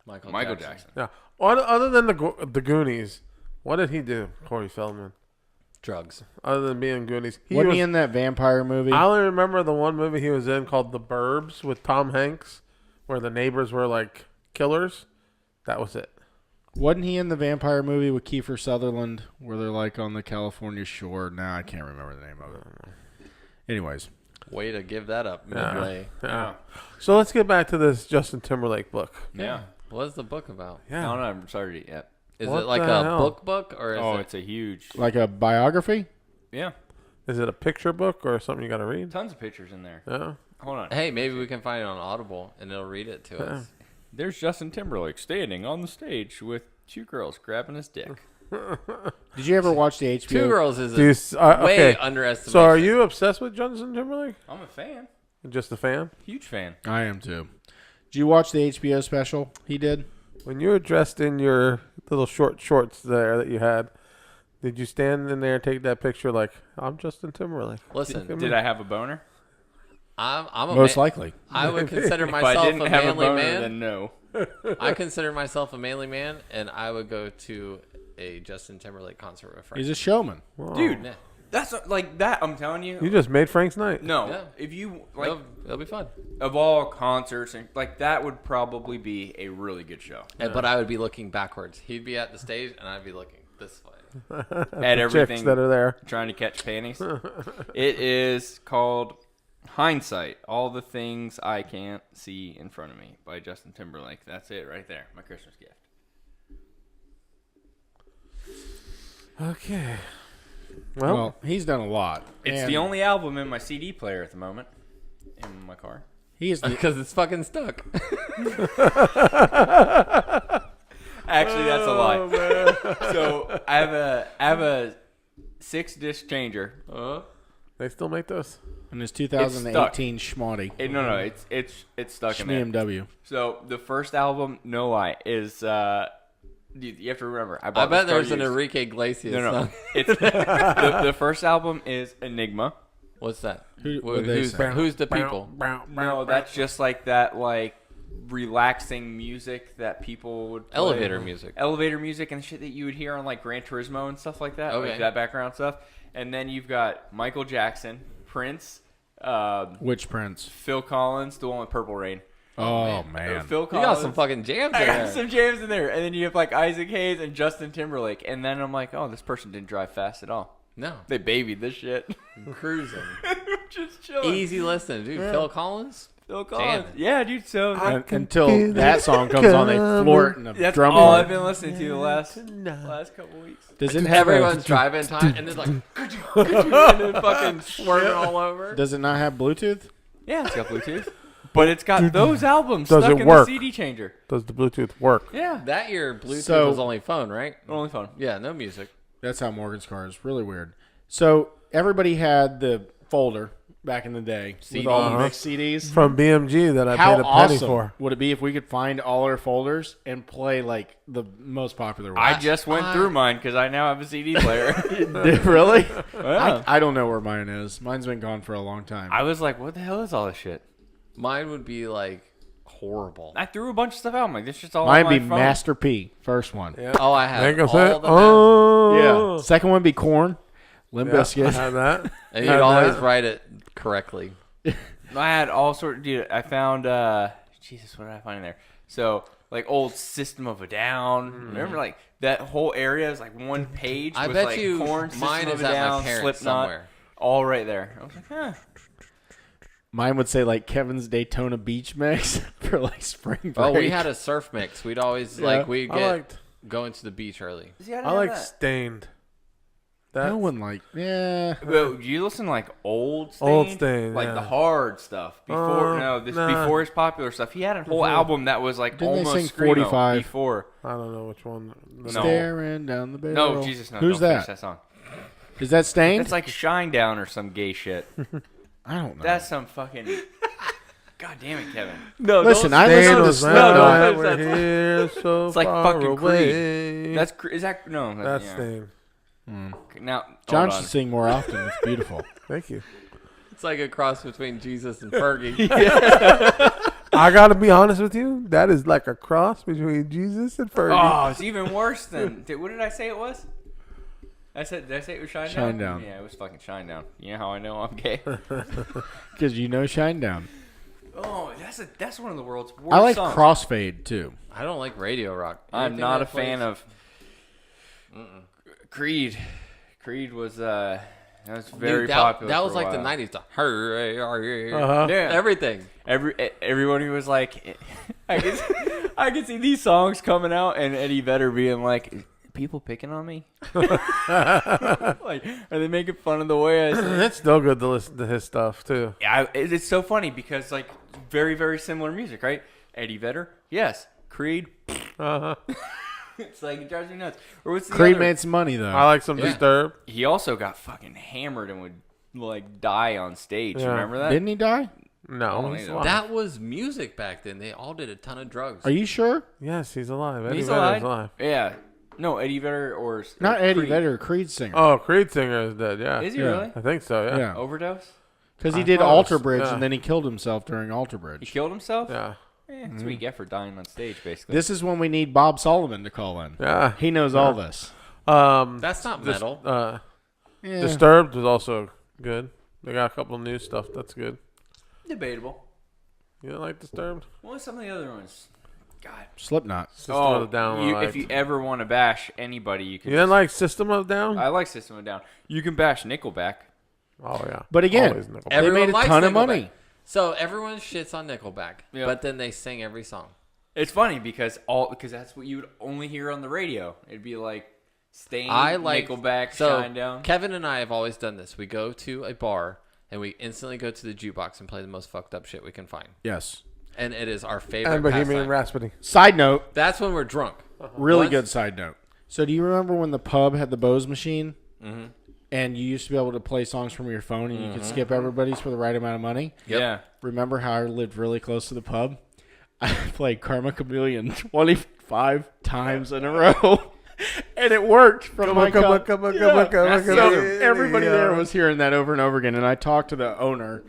Michael Jackson. Yeah. Other than the Goonies, what did he do, Corey Feldman? Drugs. Other than being Goonies, Wasn't he in that vampire movie? I only remember the one movie he was in called The Burbs with Tom Hanks, where the neighbors were like killers. That was it. Wasn't he in the vampire movie with Kiefer Sutherland, where they're like on the California shore? Nah, I can't remember the name of it. Anyways, Way to give that up Yeah. midway. Yeah. So let's get back to this Justin Timberlake book. Yeah. What's the book about? Yeah. I haven't started it yet. Is What it like the a hell? book or is Oh, it? it's a huge. like a biography? Yeah. Is it a picture book or something you got to read? Tons of pictures in there. Yeah. Hold on. Hey, maybe we can find it on Audible and it'll read it to us. There's Justin Timberlake standing on the stage with 2 girls grabbing his dick. Did you ever watch the HBO? Two girls is Do you, way okay. underestimated. So are you obsessed with Justin Timberlake? I'm a fan. Just a fan? Huge fan. I am too. Did you watch the HBO special he did? When you were dressed in your little short shorts there that you had, did you stand in there and take that picture like, I'm Justin Timberlake? Listen, Look at Did me. I have a boner? I'm a Most man. likely. I would consider If I myself didn't a have a manly boner, man. then no. I consider myself a manly man, and I would go to a Justin Timberlake concert with friends. He's a showman. Wow. Dude, Yeah. that's like that. I'm telling you. You just made Frank's night. No, Yeah. if you like It'll be fun. of all concerts and like that would probably be a really good show. But I would be looking backwards. He'd be at the stage, and I'd be looking this way. At Chicks everything that are there. trying to catch panties. It is called Hindsight: All the Things I Can't See in Front of Me by Justin Timberlake. That's it right there. My Christmas gift. Okay. Well, he's done a lot. It's And the only album in my CD player at the moment in my car. He is the, Because it's fucking stuck. Actually, that's a lie. So I have a 6-disc changer. They still make those? in his 2018 schmotty. No, it's stuck in there. BMW. So the first album, no lie, is you have to remember. I I bet there's an used. Enrique Iglesias No. song. It's the first album is Enigma. What's that? What'd they say? Who's the people? No, that's just like that relaxing music that people would play. Elevator music. Elevator music and shit that you would hear on like Gran Turismo and stuff like that. Okay. Like that background stuff. And then you've got Michael Jackson, Prince, Which Prince? Phil Collins, the one with Purple Rain. Oh, man. Phil You Collins. got some fucking jams in I got there. some jams in there. And then you have like Isaac Hayes and Justin Timberlake. And then I'm like, oh, this person didn't drive fast at all. No. They babied this shit. Cruising. Just chilling. Easy listening, dude. Phil Collins? Phil Collins. Jamming. Yeah, dude. So Until that song comes on, they floor it in a that's drum all roll. I've been listening to the last couple weeks. Does it have Everyone's driving time, and it's like, could you, and then fucking swerving all over. Does it not have Bluetooth? Yeah, it's got Bluetooth. But it's got those albums Does stuck it in work? the CD changer. Does the Bluetooth work? Yeah. That year, Bluetooth So- was only phone, right? Only phone. Yeah, no music. That's how Morgan's car is. Really weird. So everybody had the folder back in the day with all the mixed CDs. From BMG that I How paid a penny awesome for. would it be if we could find all our folders and play like the most popular I ones? just went through mine because I now have a CD player. Really? Yeah. I don't know where mine is. Mine's been gone for a long time. I was like, what the hell is all this shit? Mine would be like horrible. I threw a bunch of stuff out. I'm like, this shit's all Mine on my be phone. Master P, first one. Yeah. Oh, I have Mango all set? the Oh. Yeah. Second one be Corn, Limp Yeah, I Bizkit. had that. and you'd Had always that. write it correctly. I had all sorts. Dude, I found. Jesus, what did I find in there? So, like old System of a Down. Remember, like that whole area is like one page. I with, bet like, you Korn, System mine of is a at Down, my parents Slipknot, somewhere. all right there. I was like, huh. Mine would say like Kevin's Daytona Beach mix for like spring break. Oh, we had a surf mix. We'd always we'd I get liked going to the beach early. I like Stained. No one like Well, you listen to like old Stain, like the hard stuff before. Before his popular stuff. He had a whole album that was like Didn't almost they sing screamo 45? before. I don't know which one. No. Staring down the barrel. No, Jesus, no. Who's don't that? finish that song. Is that Stained? It's like Shine Down or some gay shit. I don't know. That's some fucking. God damn it, Kevin. No, Listen, I listen to Slipknot. We're here so It's like far fucking away. That's no. That's yeah. Stained. Now John hold should on. sing more often. It's beautiful. Thank you. It's like a cross between Jesus and Fergie. I gotta be honest with you. That is like a cross between Jesus and Fergie. Oh, it's even worse than. What did I say it was? Did I say it was Shine Down? Shine Down. Yeah, it was fucking Shine Down. You know how I know I'm gay? Because you know Shine Down. Oh, that's one of the world's worst I like songs. Crossfade too. I don't like radio rock. I'm Anything not that a fan plays- of Creed. Creed was that was very Dude, popular. That for was a like the while. '90s. The hurry, hurry, Uh-huh. Yeah. everything. Everyone who was like, I could see these songs coming out and Eddie Vedder being like, people picking on me. Like, are they making fun of the way I sing? It's still good to listen to his stuff too. Yeah, it's so funny because like very very similar music, right? Eddie Vedder, yes. Creed, Uh-huh. it's like it drives me nuts. Or what's the Creed other? made some money though. I like some Yeah. Disturbed. He also got fucking hammered and would like die on stage. Yeah. Remember that? Didn't he die? No, Oh, he's yeah. alive. That was music back then. They all did a ton of drugs. Are you sure? Yes, he's alive. Eddie He's Vedder's alive. alive. Yeah. No, Eddie Vedder or Not Eddie Creed. Vedder, Creed singer. Oh, Creed singer is dead. Yeah, Is he Yeah. really? I think so. Yeah. Yeah. Overdose? Because he I did thought it Alter was- Bridge yeah. and then he killed himself during Alter He Bridge. killed himself? Yeah. That's what you get for dying on stage, basically. This is when we need Bob Sullivan to call in. Yeah. He knows all this. That's not metal. Yeah. Disturbed was also good. They got a couple of new stuff that's good. Debatable. You don't like Disturbed? What are some of the other ones? God. Slipknot. System of a Down. I if liked. you ever want to bash anybody, you can. You didn't like System of a Down? I like System of a Down. You can bash Nickelback. Oh yeah. But again, Always Nickelback. they Everyone made a likes ton of Nickelback. money. So everyone shits on Nickelback, Yeah. but then they sing every song. It's funny because that's what you would only hear on the radio. It'd be like Stain, I like Nickelback, so Shine Down. Kevin and I have always done this. We go to a bar and we instantly go to the jukebox and play the most fucked up shit we can find, Yes. and it is our favorite. And Bohemian pastime. Rhapsody. Side note, That's when we're drunk. really Once- good side note. So do you remember when the pub had the Bose machine? Mm-hmm. And you used to be able to play songs from your phone and you could skip everybody's for the right amount of money? Yep. Yeah. Remember how I lived really close to the pub? I played Karma Chameleon 25 times in a row. And it worked from my cup. come on. So everybody there was hearing that over and over again. And I talked to the owner,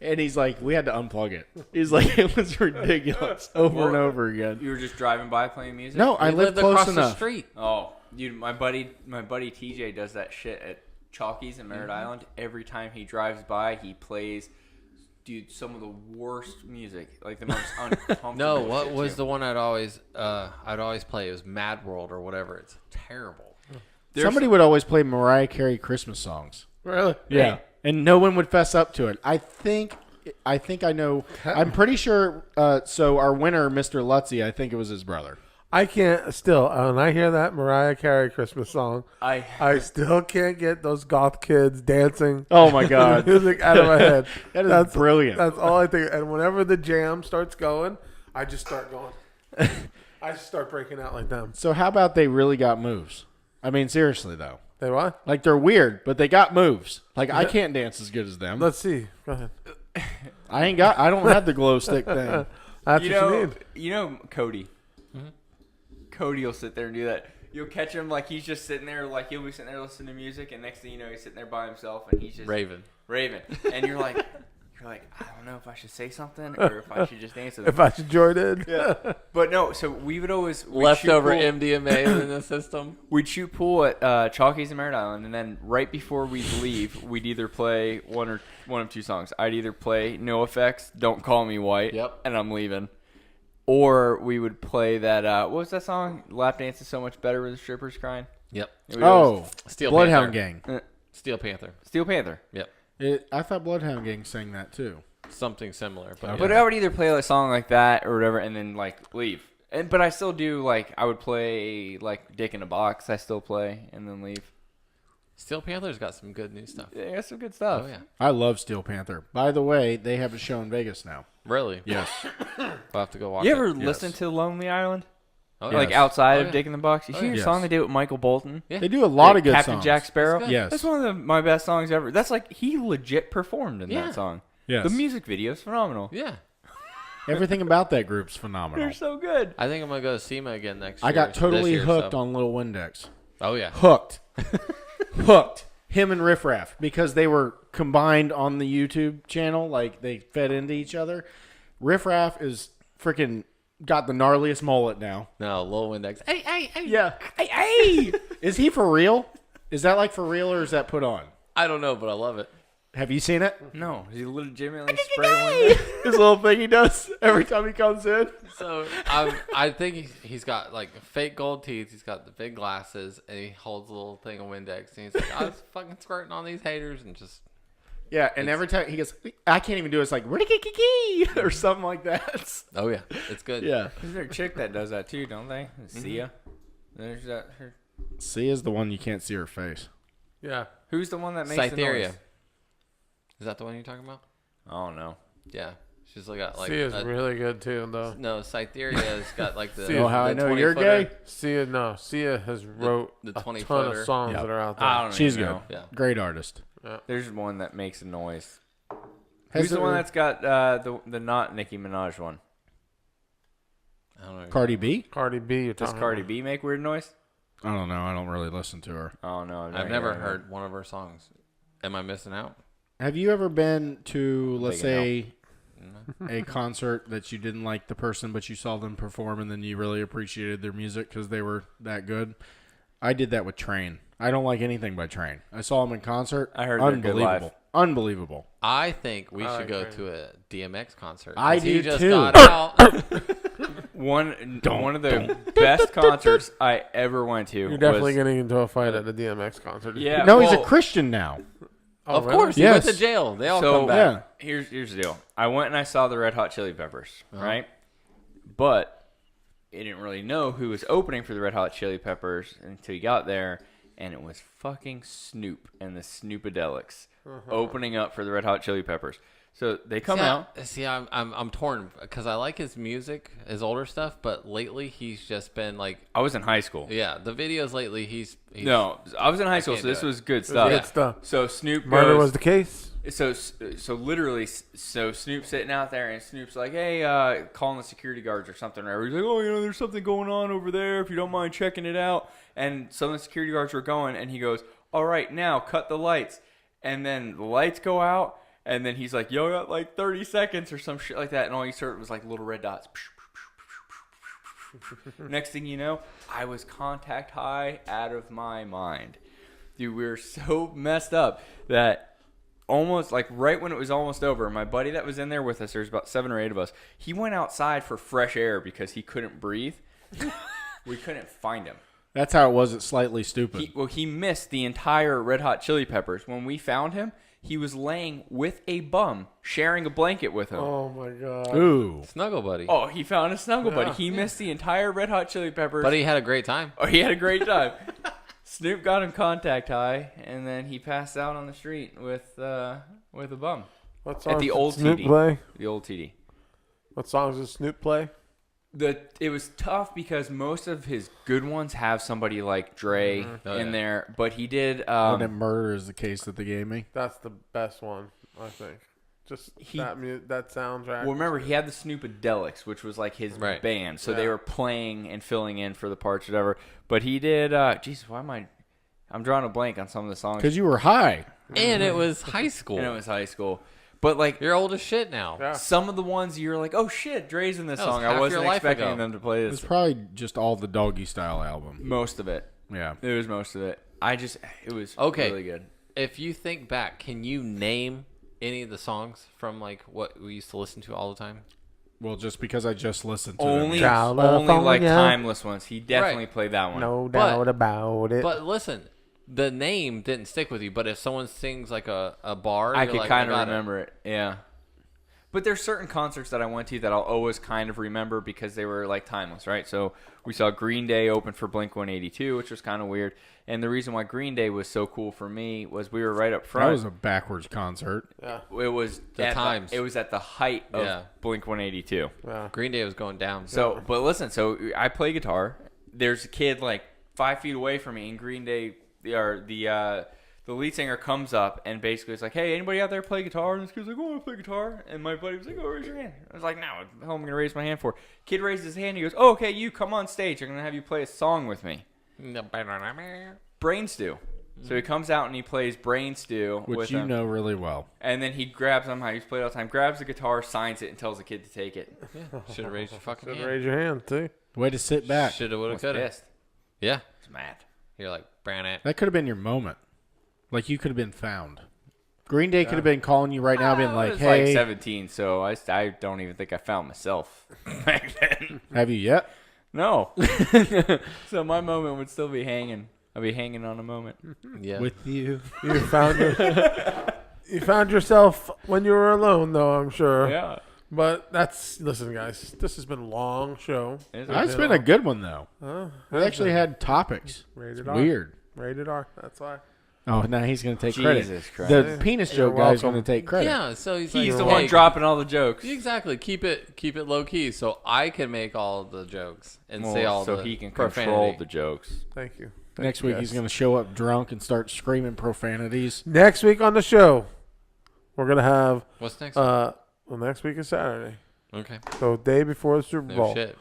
and he's like, we had to unplug it. He's like, it was ridiculous over and over again. You were just driving by playing music? No, I We lived lived close across the enough. street. Oh, dude, my buddy TJ does that shit at Chalky's in Merritt Island. Every time he drives by, he plays, dude, some of the worst music, like the most uncomfortable. No, what shit, was too. the one I'd always play? It was Mad World or whatever. It's terrible. Somebody would always play Mariah Carey Christmas songs. Really? Yeah. And no one would fess up to it. I think I know. I'm pretty sure. So our winner, Mr. Lutzy, I think it was his brother. I can't still. When I hear that Mariah Carey Christmas song, I still can't get those goth kids dancing. Oh my God. Music out of my head. That is brilliant. That's all I think. And whenever the jam starts going, I just start going. I just start breaking out like them. So how about they really got moves? I mean, seriously though. They what? Like they're weird, but they got moves. Like I can't dance as good as them. Let's see. Go ahead. I don't have the glow stick thing. That's you what know, you need. you know Cody. Cody will sit there and do that. You'll catch him like he's just sitting there, like he'll be sitting there listening to music, and next thing you know, he's sitting there by himself, and he's just Raven. and you're like, I don't know if I should say something or if I should just dance with him. If I should join in. Yeah. But no, so we would always Leftover MDMA in the system. We'd shoot pool at Chalky's in Merritt Island, and then right before we'd leave, we'd either play one of two songs. I'd either play No Effects, Don't Call Me White, Yep. and I'm leaving. Or we would play that, what was that song? Lap Dance is So Much Better with the Strippers Crying. Yep. Steel Bloodhound Panther. Gang. Steel Panther. Steel Panther. Yep. I thought Bloodhound Gang sang that too. something similar. But, But I would either play a song like that or whatever, and then like leave. But I still do like I would play like Dick in a Box. I still play and then leave. Steel Panther's got some good new stuff. Yeah, got some good stuff. Oh yeah, I love Steel Panther. By the way, they have a show in Vegas now. really? Yes. I'll have to go watch You it. ever listen to Lonely Island? Oh, Like Yes. outside Oh, of yeah. Dick in the Box. You Oh, hear yeah. your song Yes. they did with Michael Bolton? Yeah. They do a lot of good Captain songs. Jack Sparrow. That's good. Yes. That's one of my best songs ever. That's like he legit performed in Yeah. that song. Yes. The music video is phenomenal. Yeah. Everything about that group's phenomenal. They're so good. I think I'm gonna go to SEMA again next year. I got totally this year, hooked so- on Little Windex. Oh yeah. Hooked. Hooked. Him and Riff Raff, because they were combined on the YouTube channel, like they fed into each other. Riff Raff is freaking got the gnarliest mullet now. No, Lil Windex. Hey. Yeah. Hey. Is he for real? Is that like for real or is that put on? I don't know, but I love it. Have you seen it? No, he legitimately sprayed one. His little thing he does every time he comes in. So I think he's got like fake gold teeth. He's got the big glasses, and he holds a little thing of Windex, and he's like, "I was fucking squirting on these haters," and just Yeah, and every time he goes, I can't even do it. It's like, "Ricky-kiki-key," or something like that. oh yeah, it's good. Yeah. There's a chick that does that too, don't they? Sia. There's that. Her. C is the one you can't see her face. Yeah. Who's the one that makes the Cytheria. noise? Is that the one you're talking about? I don't know. Yeah, she's got like Sia is really good too, though. no. Cytheria's got like the. See, Know how I the know you're 20-footer. gay? Sia has wrote the a ton 20-footer. of songs Yeah. that are out there. I don't She's even good. know. Yeah. Great artist. There's one that makes a noise. Has Who's the there- one that's got the not Nicki Minaj one? I don't know. Cardi B? Cardi B, you're Does talking Cardi about. B make weird noise? I don't know. I don't really listen to her. Oh no, I've never heard one of her songs. Am I missing out? Have you ever been to, let's Thinking say, a concert that you didn't like the person, but you saw them perform and then you really appreciated their music because they were that good? I did that with Train. I don't like anything by Train. I saw them in concert. I heard they're good unbelievable. live. Unbelievable. I think we I should go agree. to a DMX concert. I 'cause he do just too. got out. One of the best concerts I ever went to. You're definitely was, getting into a fight at the DMX concert. Yeah. No, he's a well, Christian now. Oh, Of really? course, he Yes. went to jail. They all So come back. Yeah. here's the deal. I went and I saw the Red Hot Chili Peppers, right? But I didn't really know who was opening for the Red Hot Chili Peppers until you got there, and it was fucking Snoop and the Snoopadelics opening up for the Red Hot Chili Peppers. So they come out. See, I'm torn because I like his music, his older stuff, but lately he's just been like, I was in high school. yeah, the videos lately he's No, I was in high school, can't so this do it. was good stuff. Good stuff. So Snoop Murder goes, was the case. So literally, so Snoop's sitting out there, and Snoop's like, "Hey, calling the security guards or something." Or he's like, "Oh, there's something going on over there. If you don't mind checking it out." And some of the security guards were going, and he goes, "All right, now cut the lights." And then the lights go out, and then he's like, "Yo, I got like 30 seconds or some shit like that." And all you saw was like little red dots. Next thing you know, I was contact high out of my mind. Dude, we were so messed up that almost like right when it was almost over, my buddy that was in there with us, there's about 7 or 8 of us, he went outside for fresh air because he couldn't breathe. We couldn't find him. That's how it was at Slightly Stupid. He missed the entire Red Hot Chili Peppers. When we found him, he was laying with a bum, sharing a blanket with him. Oh my god. Ooh. Snuggle Buddy. Oh, he found a snuggle buddy. Yeah. He missed the entire Red Hot Chili Peppers. But he had a great time. Oh, he had a great time. Snoop got him contact high, and then he passed out on the street with a bum. What At songs the did old Snoop TD. play? The old TD. What songs did Snoop play? It was tough because most of his good ones have somebody like Dre Oh, in yeah. there, but he did. When it murder is the case that they gave me. That's the best one, I think. Just that soundtrack. Well, remember he had the Snoopadelics, which was like his Right. band, so they Yeah. were playing and filling in for the parts, whatever. But he did. Jesus, why am I'm drawing a blank on some of the songs. Because you were high. And it was high school. And it was high school, but like You're old as shit now. Yeah. some of the ones you're like, oh shit, Dre's in this That was song. half I your wasn't life expecting ago. them to play It's this. probably just all the Doggy Style album. Most of it. Yeah. It was most of it. It was Okay. really good. If you think back, can you name any of the songs from like what we used to listen to all the time? Well, just because I just listened to Only them. like California. timeless ones. He definitely Right. played that one. No But- doubt about it. But listen, the name didn't stick with you. But if someone sings like a bar, I you're could like, kind of got it. remember it. Yeah. But there's certain concerts that I went to that I'll always kind of remember because they were like timeless, right? So we saw Green Day open for Blink-182, which was kind of weird. And the reason why Green Day was so cool for me was we were right up front. That was a backwards concert. Yeah. It was it was at the height of Blink-182. Yeah. Green Day was going down. So, but listen, so I play guitar. There's a kid like 5 feet away from me, and Green Day, the lead singer comes up and basically is like, "Hey, anybody out there play guitar?" And this kid's like, "Oh, I play guitar." And my buddy was like, "Oh, raise your hand." I was like, "No, what the hell am I gonna raise my hand for?" Kid raises his hand. He goes, "Oh, okay, you come on stage. I'm gonna have you play a song with me." Brain Stew. So he comes out and he plays Brain Stew, Which you know really well. and then he grabs somehow he's played all the time, grabs the guitar, signs it, and tells the kid to take it. Should have raised your fucking Should hand. raise your hand too. Way to sit back. Should have, I would was have, could have. pissed. Yeah. I was mad. You're like, brand it. That could have been your moment. Like, you could have been found. Green Day could have been calling you right now, being I like, was hey. like 17, so I don't even think I found myself back then. Have you yet? No. So my moment would still be hanging. I'd be hanging on a moment. Yeah. With you. You found yourself when you were alone, though, I'm sure. Yeah. But listen, guys. This has been a long show. It's been a good one, though. It actually had topics. Rated It's R. weird. Rated R. That's why. Oh, now he's going to take Jesus credit. Christ. The penis You're joke guy's welcome. going to take credit. Yeah, so he's He's like, the one hey, dropping all the jokes. Exactly. Keep it low key, so I can make all the jokes and say all so the he can profanity. control the jokes. Thank you. Next week, he's going to show up drunk and start screaming profanities. Next week on the show, we're gonna have. What's next? Well, next week is Saturday, Okay. so day before the Super No Bowl. shit.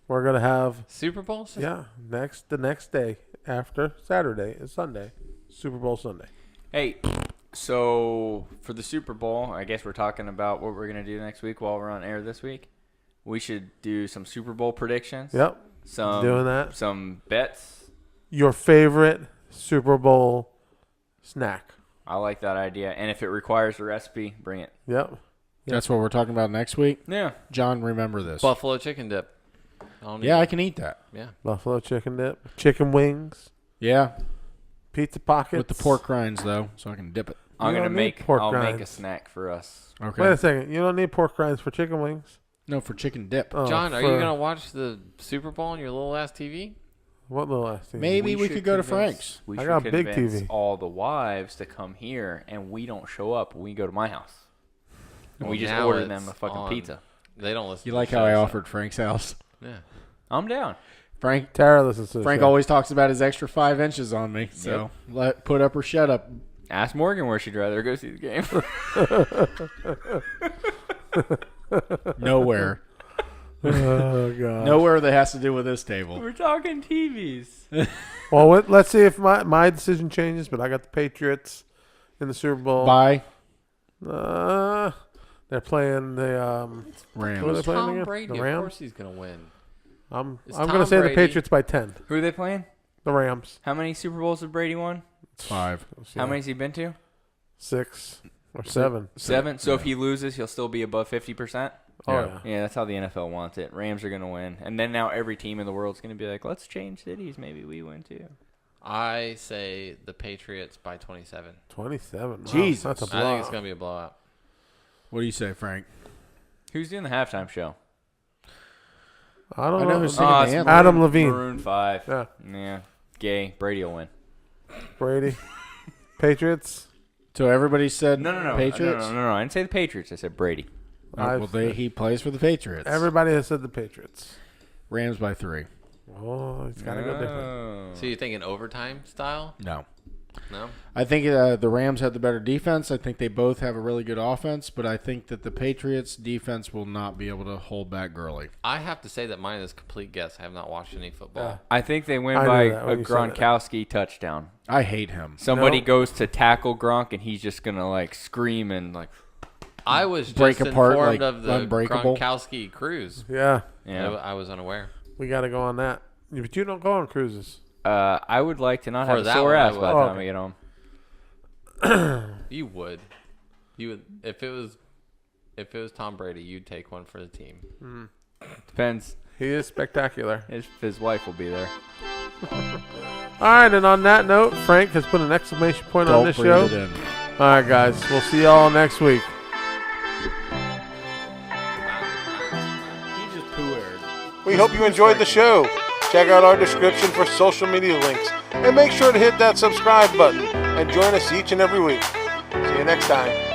We're gonna have. Super Bowl? Yeah, the next day after Saturday is Sunday, Super Bowl Sunday. Hey, so for the Super Bowl, I guess we're talking about what we're going to do next week while we're on air this week. We should do some Super Bowl predictions. Yep, Some doing that. Some bets. Your favorite Super Bowl snack. I like that idea. And if it requires a recipe, bring it. Yep. That's what we're talking about next week. Yeah. John, remember this. Buffalo chicken dip. Yeah, I can eat that. Yeah. Buffalo chicken dip, chicken wings, Yeah, pizza pockets with the pork rinds, though, so I can dip it. I'm You going to don't need make pork I'll make a rinds. snack for us. Okay. Wait a second. You don't need pork rinds for chicken wings. No, for chicken dip. Oh, John, are for- you going to watch the Super Bowl on your little ass TV? What little ass thing? Maybe we should could go to convince- Frank's. We I should got big convince TV. all the wives to come here, and we don't show up. We go to my house. And we just Now order it's them a fucking on. pizza. They don't listen You to like the how I show, so- offered Frank's house? Yeah. I'm down. Frank Tara listens to the Frank show. always talks about his extra 5 inches on me. So put up or shut up. Ask Morgan where she'd rather go see the game. Nowhere. Oh god. Nowhere that has to do with this table. We're talking TVs. Well, let's see if my decision changes. But I got the Patriots in the Super Bowl. Bye. They're playing the Who are they Rams. playing Tom again? Brady, The of Rams? course he's going to win. I'm It's going Tom to say Brady. the Patriots by 10. Who are they playing? The Rams. How many Super Bowls has Brady won? 5. How many's he been to? 6 or 7. 7. So if he loses, he'll still be above 50%? Oh Yeah. yeah. Yeah, that's how the NFL wants it. Rams are going to win. And then now every team in the world is going to be like, let's change cities. Maybe we win too. I say the Patriots by 27. 27. Wow. Jesus. That's a I think blowout. it's going to be a blowout. What do you say, Frank? Who's doing the halftime show? I don't I know know. who's singing Oh, the it's anthem. Adam Levine. Maroon 5. Yeah. Yeah. Gay. Brady will win. Brady. Patriots. So everybody said No. Patriots? No. I didn't say the Patriots. I said Brady. He plays for the Patriots. Everybody has said the Patriots. Rams by 3. Oh, it's got to go different. Oh. So you thinking overtime style? No. No? I think the Rams had the better defense. I think they both have a really good offense, but I think that the Patriots' defense will not be able to hold back Gurley. I have to say that mine is complete guess. I have not watched any football. I think they win I by knew that a when you said it. Gronkowski touchdown. I hate him. Somebody No. goes to tackle Gronk, and he's just going to, like, scream and, like, I was Break just apart informed like of the Unbreakable. Gronkowski cruise. Yeah. yeah. I was unaware. We got to go on that. But you don't go on cruises. I would like to not For have a that sore one, I ass by the would. time Okay. I get home. You would if it was Tom Brady, you'd take one for the team. Depends He is spectacular. if his wife will be there. All right, and on that note, Frank has put an exclamation point on Don't this breathe show. it in. All right, guys. We'll see y'all next week. We hope you enjoyed the show. Check out our description for social media links. And make sure to hit that subscribe button and join us each and every week. See you next time.